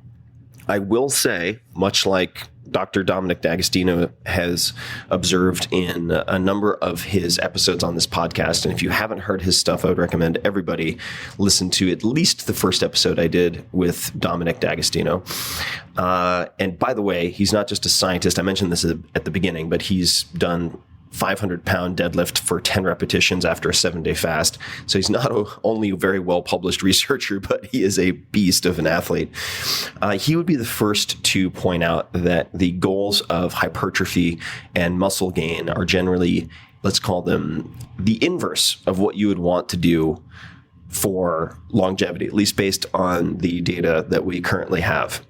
I will say, much like Dr. Dominic D'Agostino has observed in a number of his episodes on this podcast. And if you haven't heard his stuff, I would recommend everybody listen to at least the first episode I did with Dominic D'Agostino. And by the way, he's not just a scientist. I mentioned this at the beginning, but he's done 500-pound deadlift for 10 repetitions after a 7-day fast. So he's not only a very well-published researcher, but he is a beast of an athlete. He would be the first to point out that the goals of hypertrophy and muscle gain are generally, let's call them the inverse of what you would want to do for longevity, at least based on the data that we currently have.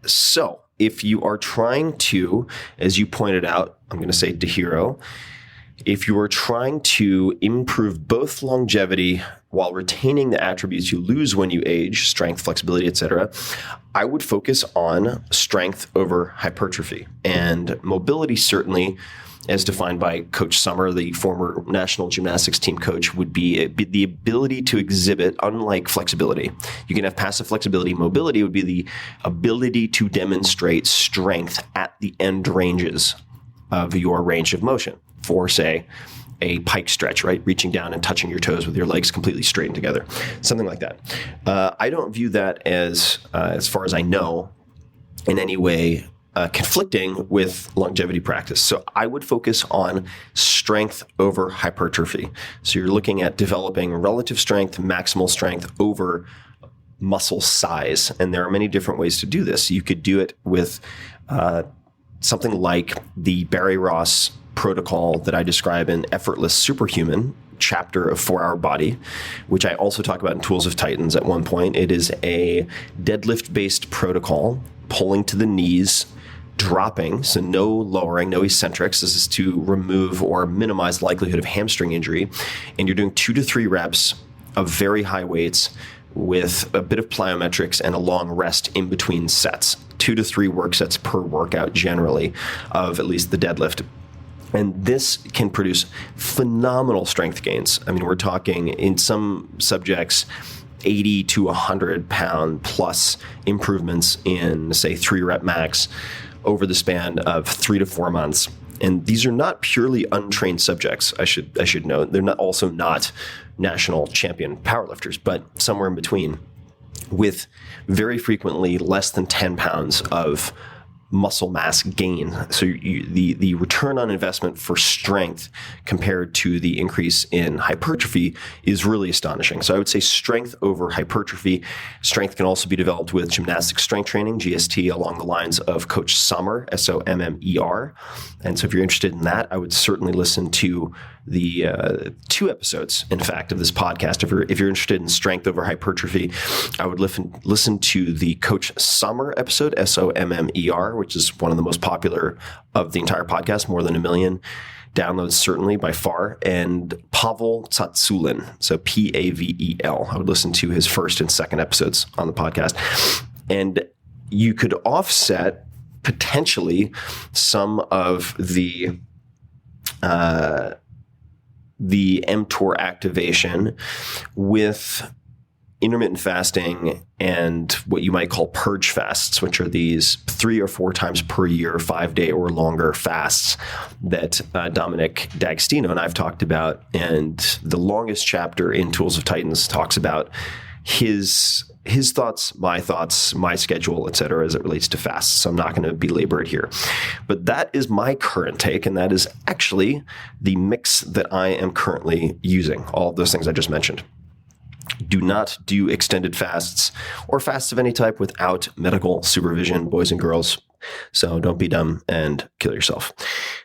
So if you are trying to, as you pointed out, I'm going to say DeHero, if you are trying to improve both longevity while retaining the attributes you lose when you age, strength, flexibility, etc., I would focus on strength over hypertrophy. And mobility, certainly, as defined by Coach Summer, the former national gymnastics team coach, would be the ability to exhibit, unlike flexibility. You can have passive flexibility. Mobility would be the ability to demonstrate strength at the end ranges of your range of motion for, say, a pike stretch, right? Reaching down and touching your toes with your legs completely straightened together, something like that. I don't view that as far as I know, in any way conflicting with longevity practice. So I would focus on strength over hypertrophy. So you're looking at developing relative strength, maximal strength over muscle size. And there are many different ways to do this. You could do it with something like the Barry Ross protocol that I describe in Effortless Superhuman chapter of 4-Hour Body, which I also talk about in Tools of Titans at one point. It is a deadlift-based protocol, pulling to the knees, dropping, so no lowering, no eccentrics. This is to remove or minimize the likelihood of hamstring injury. And you're doing 2 to 3 reps of very high weights with a bit of plyometrics and a long rest in between sets. 2 to 3 work sets per workout generally of at least the deadlift. And this can produce phenomenal strength gains. I mean, we're talking in some subjects 80 to 100 pound plus improvements in, say, 3-rep max over the span of 3 to 4 months. And these are not purely untrained subjects, I should note. They're not also not national champion powerlifters, but somewhere in between, with very frequently less than 10 pounds of muscle mass gain. So the return on investment for strength compared to the increase in hypertrophy is really astonishing. So I would say strength over hypertrophy. Strength can also be developed with gymnastic strength training, GST, along the lines of Coach Sommer, Sommer. And so if you're interested in that, I would certainly listen to two episodes, in fact, of this podcast. If you're interested in strength over hypertrophy, I would listen to the Coach Sommer episode, SOMMER, which is one of the most popular of the entire podcast, more than 1 million downloads, certainly by far, and Pavel Tsatsouline, so Pavel. I would listen to his first and second episodes on the podcast. And you could offset potentially some of the mTOR activation with intermittent fasting and what you might call purge fasts, which are these 3 or 4 times per year, 5-day or longer fasts that Dominic D'Agostino and I've talked about. And the longest chapter in Tools of Titans talks about his thoughts, my schedule, et cetera, as it relates to fasts. So I'm not going to belabor it here. But that is my current take, and that is actually the mix that I am currently using, all of those things I just mentioned. Do not do extended fasts or fasts of any type without medical supervision, boys and girls. So don't be dumb and kill yourself.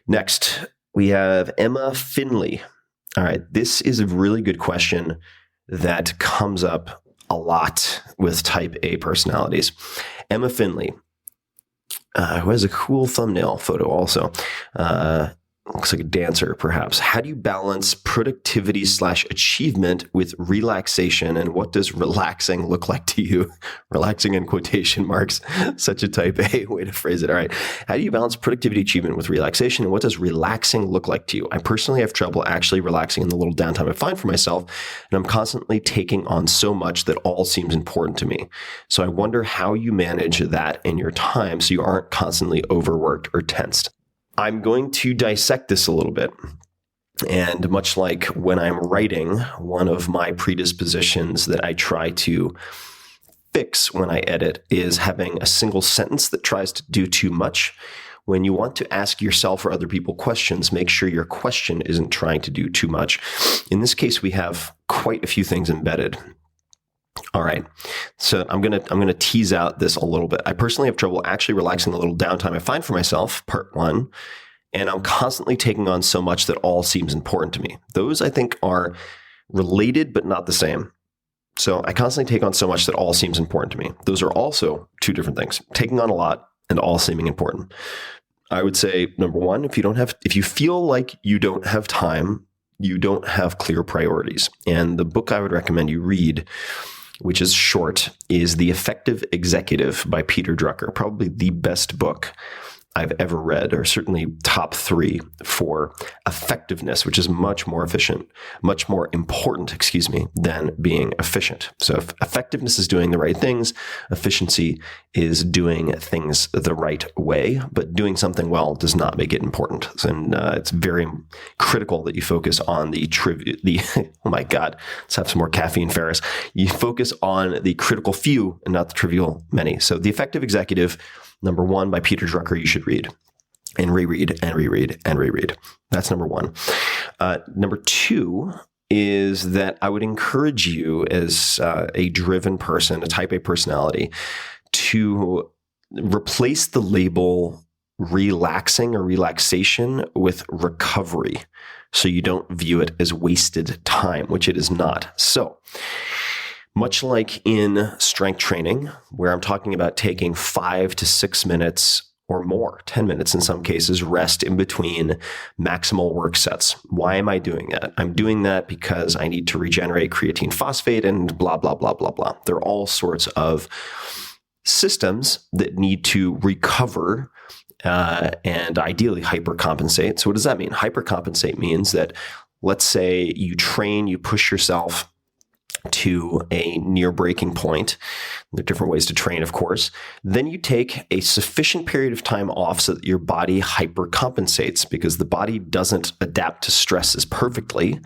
Next, we have Emma Finley. All right, this is a really good question that comes up a lot with type A personalities. Emma Finley, who has a cool thumbnail photo also. Looks like a dancer, perhaps. How do you balance productivity / achievement with relaxation? And what does relaxing look like to you? Relaxing in quotation marks. Such a type A way to phrase it. All right. How do you balance productivity achievement with relaxation? And what does relaxing look like to you? I personally have trouble actually relaxing in the little downtime I find for myself. And I'm constantly taking on so much that all seems important to me. So I wonder how you manage that in your time so you aren't constantly overworked or tensed. I'm going to dissect this a little bit. And much like when I'm writing, one of my predispositions that I try to fix when I edit is having a single sentence that tries to do too much. When you want to ask yourself or other people questions, make sure your question isn't trying to do too much. In this case, we have quite a few things embedded. All right. So I'm going to tease out this a little bit. I personally have trouble actually relaxing the little downtime I find for myself, part 1, and I'm constantly taking on so much that all seems important to me. Those I think are related but not the same. So I constantly take on so much that all seems important to me. Those are also 2 different things. Taking on a lot and all seeming important. I would say number 1, if you feel like you don't have time, you don't have clear priorities. And the book I would recommend you read, which is short, is The Effective Executive by Peter Drucker. Probably the best book I've ever read, or certainly top 3 for effectiveness, which is much more important, than being efficient. So if effectiveness is doing the right things, efficiency is doing things the right way, but doing something well does not make it important. And it's very critical that you focus on oh my God, let's have some more caffeine, Ferris. You focus on the critical few and not the trivial many. So The Effective Executive, number 1 by Peter Drucker, you should read and reread and reread and reread. That's number 1. Number 2 is that I would encourage you as a driven person, a type A personality, to replace the label relaxing or relaxation with recovery so you don't view it as wasted time, which it is not. So much like in strength training, where I'm talking about taking 5 to 6 minutes or more, 10 minutes in some cases, rest in between maximal work sets. Why am I doing that? I'm doing that because I need to regenerate creatine phosphate and blah, blah, blah, blah, blah. There are all sorts of systems that need to recover and ideally hypercompensate. So what does that mean? Hypercompensate means that, let's say you train, you push yourself to a near breaking point. There are different ways to train, of course. Then you take a sufficient period of time off so that your body hypercompensates, because the body doesn't adapt to stresses perfectly.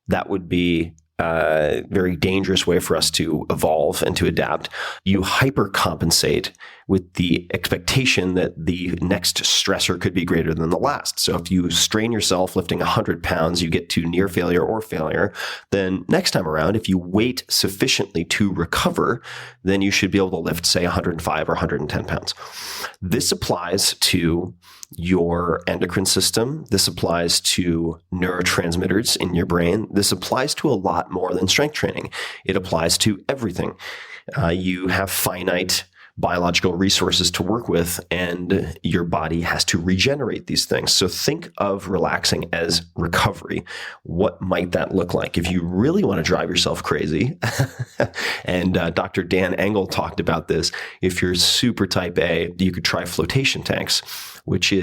That would be a very dangerous way for us to evolve and to adapt. You hypercompensate with the expectation that the next stressor could be greater than the last. So if you strain yourself lifting 100 pounds, you get to near failure or failure, then next time around, if you wait sufficiently to recover, then you should be able to lift, say, 105 or 110 pounds. This applies to your endocrine system. This applies to neurotransmitters in your brain. This applies to a lot more than strength training. It applies to everything. You have finite biological resources to work with, and your body has to regenerate these things. So think of relaxing as recovery. What might that look like? If you really want to drive yourself crazy, and Dr. Dan Engel talked about this, if you're super type A, you could try flotation tanks, which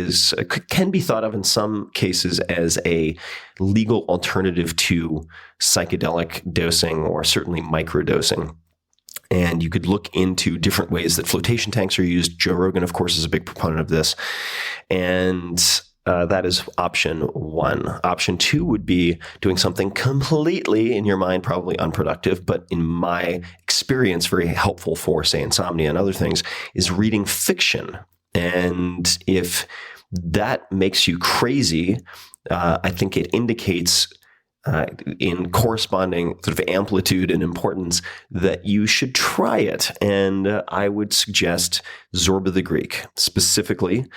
can be thought of in some cases as a legal alternative to psychedelic dosing or certainly microdosing. And you could look into different ways that flotation tanks are used. Joe Rogan, of course, is a big proponent of this. And that is option one. Option two would be doing something completely, in your mind, probably unproductive, but in my experience, very helpful for, say, insomnia and other things, is reading fiction. And if that makes you crazy, I think it indicates in corresponding sort of amplitude and importance that you should try it. And I would suggest Zorba the Greek. Specifically,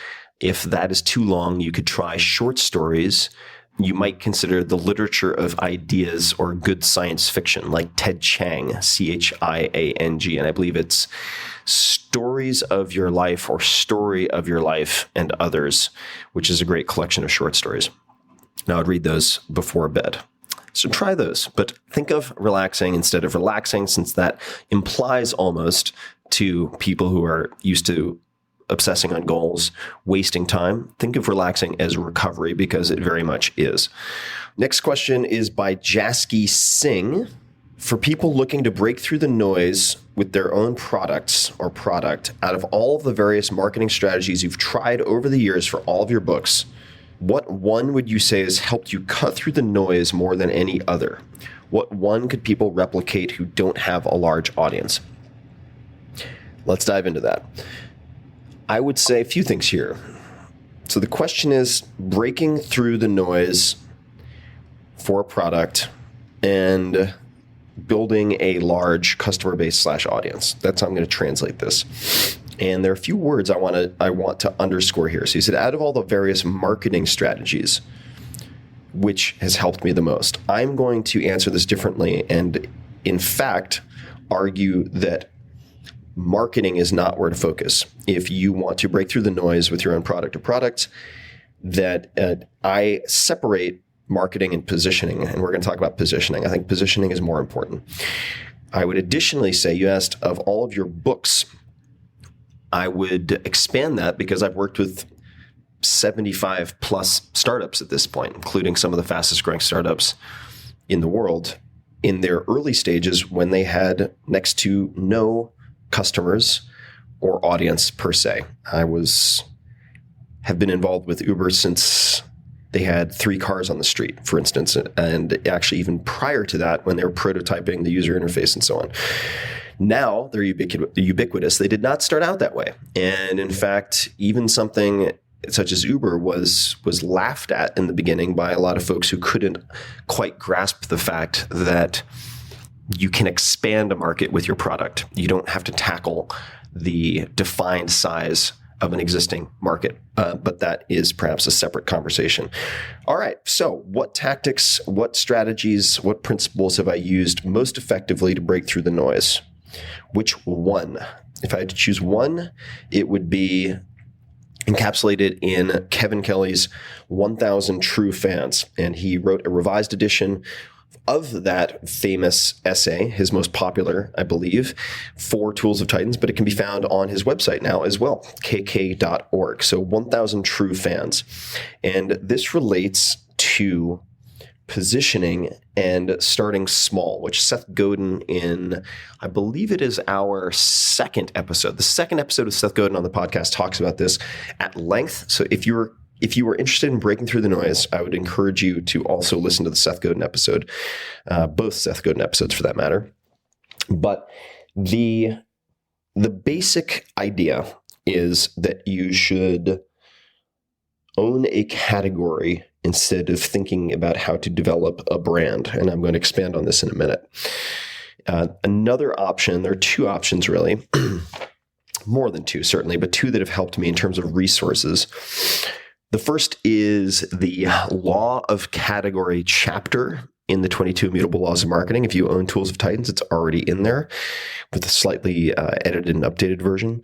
if that is too long, you could try short stories. You might consider the literature of ideas or good science fiction, like Ted Chiang, Chiang, and I believe it's Stories of Your Life or Story of Your Life and Others, which is a great collection of short stories. Now, I'd read those before bed. So try those, but think of relaxing instead of relaxing, since that implies almost to people who are used to obsessing on goals, wasting time. Think of relaxing as recovery, because it very much is. Next question is by Jasky Singh. For people looking to break through the noise with their own products or product, out of all of the various marketing strategies you've tried over the years for all of your books, what one would you say has helped you cut through the noise more than any other? What one could people replicate who don't have a large audience? Let's dive into that. I would say a few things here. So the question is breaking through the noise for a product and building a large customer base / audience. That's how I'm going to translate this. And there are a few words I want to underscore here. So you said, out of all the various marketing strategies, which has helped me the most? I'm going to answer this differently and, in fact, argue that marketing is not where to focus. If you want to break through the noise with your own product or products, that I separate marketing and positioning, and we're going to talk about positioning. I think positioning is more important. I would additionally say, you asked of all of your books, I would expand that because I've worked with 75 plus startups at this point, including some of the fastest growing startups in the world in their early stages when they had next to no customers or audience per se. Have been involved with Uber since they had 3 cars on the street, for instance, and actually even prior to that when they were prototyping the user interface and so on. Now they're ubiquitous. They did not start out that way. And in fact, even something such as Uber was laughed at in the beginning by a lot of folks who couldn't quite grasp the fact that you can expand a market with your product. You don't have to tackle the defined size of an existing market, but that is perhaps a separate conversation. All right, so what tactics, what strategies, what principles have I used most effectively to break through the noise? Which one? If I had to choose one, it would be encapsulated in Kevin Kelly's 1,000 True Fans. And he wrote a revised edition of that famous essay, his most popular, I believe, for Tools of Titans, but it can be found on his website now as well, kk.org. So 1,000 True Fans. And this relates to positioning and starting small, which Seth Godin in, I believe it is our second episode. The second episode of Seth Godin on the podcast talks about this at length. So if you were interested in breaking through the noise, I would encourage you to also listen to the Seth Godin episode, both Seth Godin episodes for that matter. But the basic idea is that you should own a category instead of thinking about how to develop a brand. And I'm going to expand on this in a minute. Another option, there are 2 options really, more than two, certainly, but two that have helped me in terms of resources. The first is the Law of Category chapter in the 22 Immutable Laws of Marketing. If you own Tools of Titans, it's already in there with a slightly edited and updated version.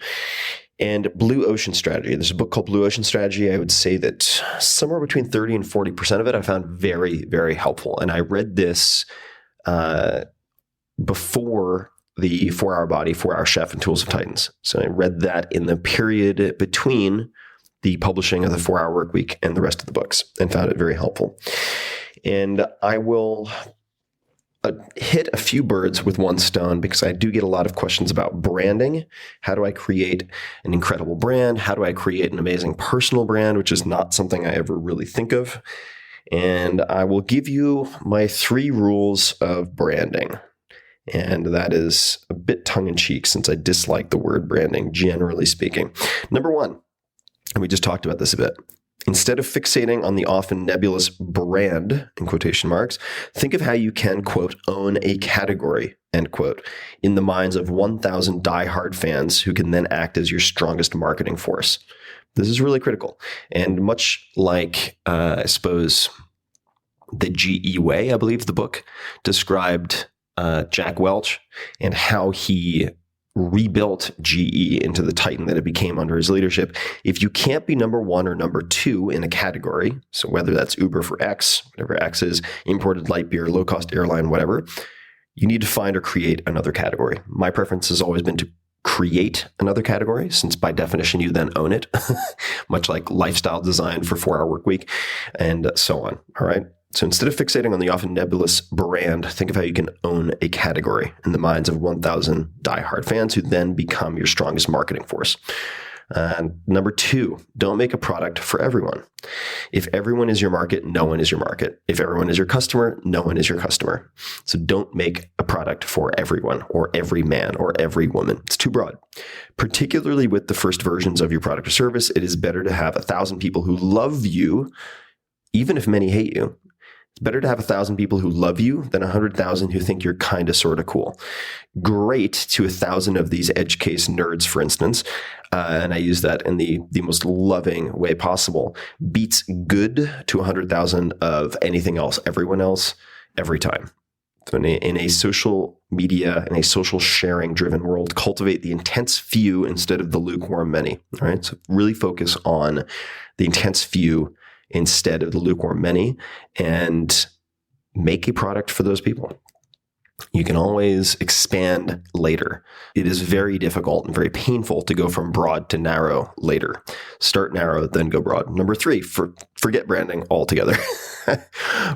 And Blue Ocean Strategy. There's a book called Blue Ocean Strategy. I would say that somewhere between 30 and 40% of it I found very, very helpful. And I read this before the 4-Hour Body, 4-Hour Chef, and Tools of Titans. So I read that in the period between the publishing of the 4-Hour Work Week and the rest of the books and found it very helpful. And I will hit a few birds with one stone because I do get a lot of questions about branding. How do I create an incredible brand? How do I create an amazing personal brand, which is not something I ever really think of. And I will give you my 3 rules of branding. And that is a bit tongue-in-cheek since I dislike the word branding, generally speaking. Number 1, and we just talked about this a bit. Instead of fixating on the often nebulous brand, in quotation marks, think of how you can, quote, own a category, end quote, in the minds of 1,000 diehard fans who can then act as your strongest marketing force. This is really critical. And much like, I suppose, the GE Way, I believe the book described Jack Welch and how he rebuilt GE into the titan that it became under his leadership. If you can't be number 1 or number 2 in a category, so whether that's Uber for X, whatever X is, imported light beer, low-cost airline, whatever, you need to find or create another category. My preference has always been to create another category, since by definition you then own it, much like lifestyle design for 4-Hour Work Week and so on. All right. So instead of fixating on the often nebulous brand, think of how you can own a category in the minds of 1,000 diehard fans who then become your strongest marketing force. Number 2, don't make a product for everyone. If everyone is your market, no one is your market. If everyone is your customer, no one is your customer. So don't make a product for everyone or every man or every woman. It's too broad. Particularly with the first versions of your product or service, it is better to have 1,000 people who love you, even if many hate you. It's better to have 1,000 people who love you than 100,000 who think you're kind of sort of cool. Great to 1,000 of these edge case nerds, for instance, and I use that in the most loving way possible, beats good to 100,000 of anything else, everyone else, every time. So in a social media, in a social sharing driven world, cultivate the intense few instead of the lukewarm many. All right. So really focus on the intense few instead of the lukewarm many, and make a product for those people. You can always expand later. It is very difficult and very painful to go from broad to narrow later. Start narrow, then go broad. Number 3, forget branding altogether.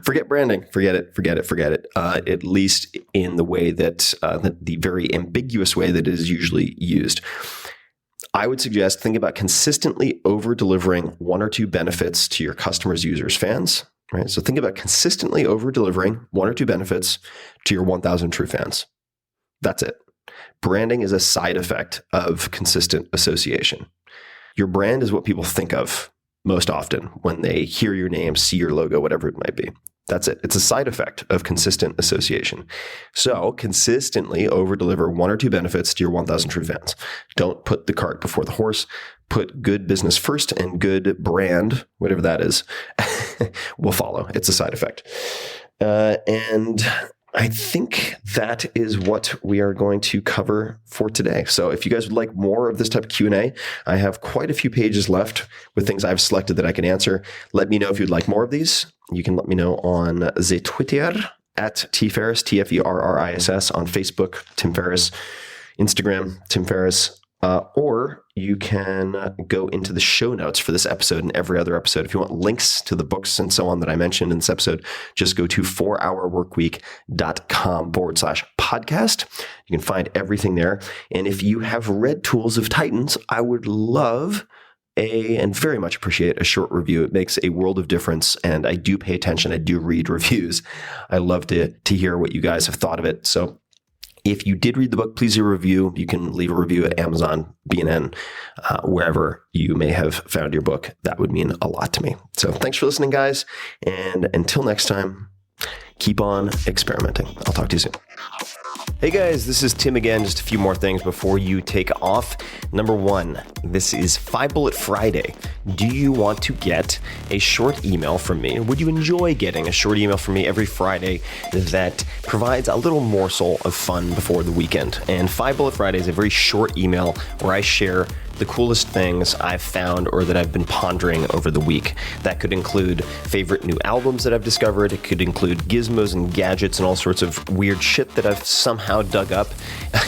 Forget branding. Forget it. At least in the way that, the very ambiguous way that it is usually used. I would suggest think about consistently over-delivering 1 or 2 benefits to your customers, users, fans, right? So think about consistently over-delivering 1 or 2 benefits to your 1,000 true fans. That's it. Branding is a side effect of consistent association. Your brand is what people think of most often when they hear your name, see your logo, whatever it might be. That's it. It's a side effect of consistent association. So consistently over-deliver 1 or 2 benefits to your 1,000 true fans. Don't put the cart before the horse. Put good business first, and good brand, whatever that is, will follow. It's a side effect. And I think that is what we are going to cover for today. So if you guys would like more of this type of Q&A, I have quite a few pages left with things I've selected that I can answer. Let me know if you'd like more of these. You can let me know on the Twitter at tferriss, TFERRISS, on Facebook, Tim Ferriss, Instagram, Tim Ferriss, or you can go into the show notes for this episode and every other episode. If you want links to the books and so on that I mentioned in this episode, just go to 4hourworkweek.com/podcast. You can find everything there. And if you have read Tools of Titans, I would love and very much appreciate a short review. It makes a world of difference, and I do pay attention. I do read reviews. I love to hear what you guys have thought of it. So if you did read the book, please leave a review. You can leave a review at Amazon, B&N, wherever you may have found your book. That would mean a lot to me. So thanks for listening, guys. And until next time, keep on experimenting. I'll talk to you soon. Hey guys, this is Tim again. Just a few more things before you take off. Number one, this is 5 Bullet Friday. Do you want to get a short email from me? Would you enjoy getting a short email from me every Friday that provides a little morsel of fun before the weekend? And 5 Bullet Friday is a very short email where I share the coolest things I've found or that I've been pondering over the week. That could include favorite new albums that I've discovered. It could include gizmos and gadgets and all sorts of weird shit that I've somehow dug up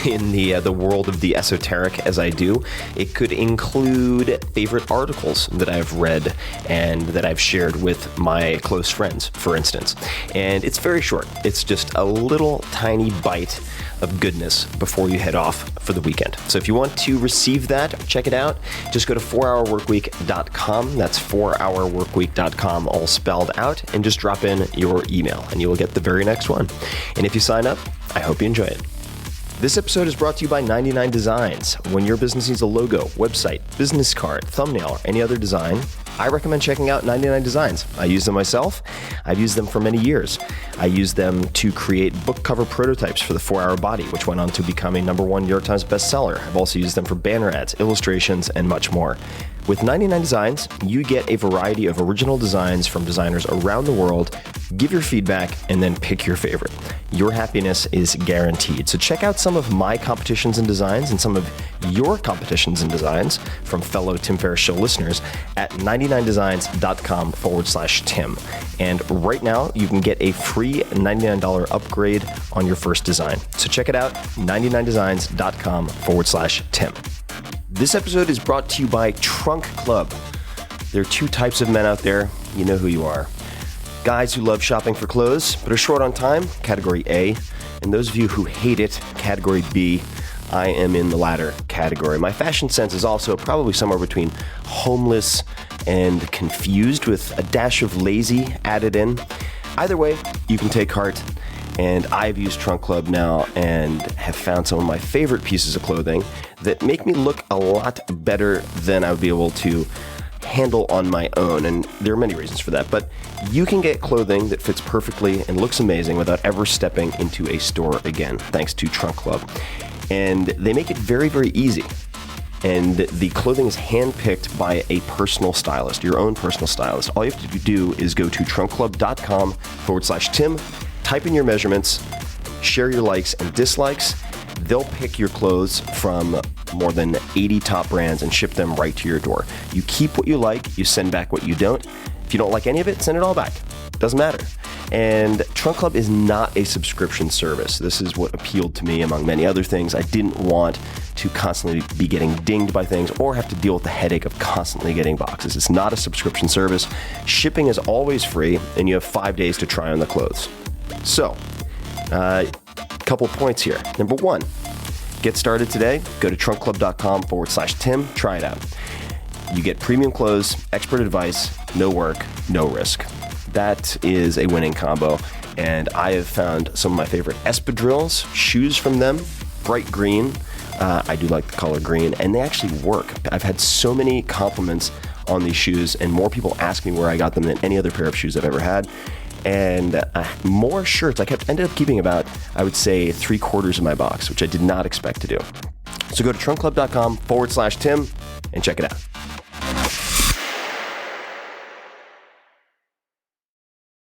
in the world of the esoteric as I do. It could include favorite articles that I've read and that I've shared with my close friends, for instance. And it's very short. It's just a little tiny bite of goodness before you head off for the weekend. So if you want to receive that, check it out. Just go to 4hourworkweek.com. That's 4hourworkweek.com, all spelled out, and just drop in your email and you will get the very next one. And if you sign up, I hope you enjoy it. This episode is brought to you by 99 Designs. When your business needs a logo, website, business card, thumbnail, or any other design, I recommend checking out 99 Designs. I use them myself. I've used them for many years. I used them to create book cover prototypes for the 4-Hour Body, which went on to become a #1 New York Times bestseller. I've also used them for banner ads, illustrations, and much more. With 99 Designs, you get a variety of original designs from designers around the world. Give your feedback and then pick your favorite. Your happiness is guaranteed. So check out some of my competitions and designs and some of your competitions and designs from fellow Tim Ferriss Show listeners at 99designs.com/Tim. And right now, you can get a free $99 upgrade on your first design. So check it out, 99designs.com/Tim. This episode is brought to you by Trunk Club. There are two types of men out there. You know who you are. Guys who love shopping for clothes but are short on time, category A. And those of you who hate it, category B. I am in the latter category. My fashion sense is also probably somewhere between homeless and confused with a dash of lazy added in. Either way, you can take heart. And I've used Trunk Club now and have found some of my favorite pieces of clothing that make me look a lot better than I would be able to handle on my own. And there are many reasons for that. But you can get clothing that fits perfectly and looks amazing without ever stepping into a store again, thanks to Trunk Club. And they make it very, very easy. And the clothing is handpicked by a personal stylist, your own personal stylist. All you have to do is go to trunkclub.com/Tim. Type in your measurements, share your likes and dislikes. They'll pick your clothes from more than 80 top brands and ship them right to your door. You keep what you like, you send back what you don't. If you don't like any of it, send it all back. Doesn't matter. And Trunk Club is not a subscription service. This is what appealed to me among many other things. I didn't want to constantly be getting dinged by things or have to deal with the headache of constantly getting boxes. It's not a subscription service. Shipping is always free, and you have 5 days to try on the clothes. So, couple points here. Number one, get started today. Go to trunkclub.com/Tim. Try it out. You get premium clothes, expert advice, no work, no risk. That is a winning combo. And I have found some of my favorite espadrilles, shoes from them, bright green. I do like the color green, and they actually work. I've had so many compliments on these shoes, and more people ask me where I got them than any other pair of shoes I've ever had. And more shirts. I ended up keeping about, I would say, 3/4 of my box, which I did not expect to do. So go to trunkclub.com/Tim and check it out.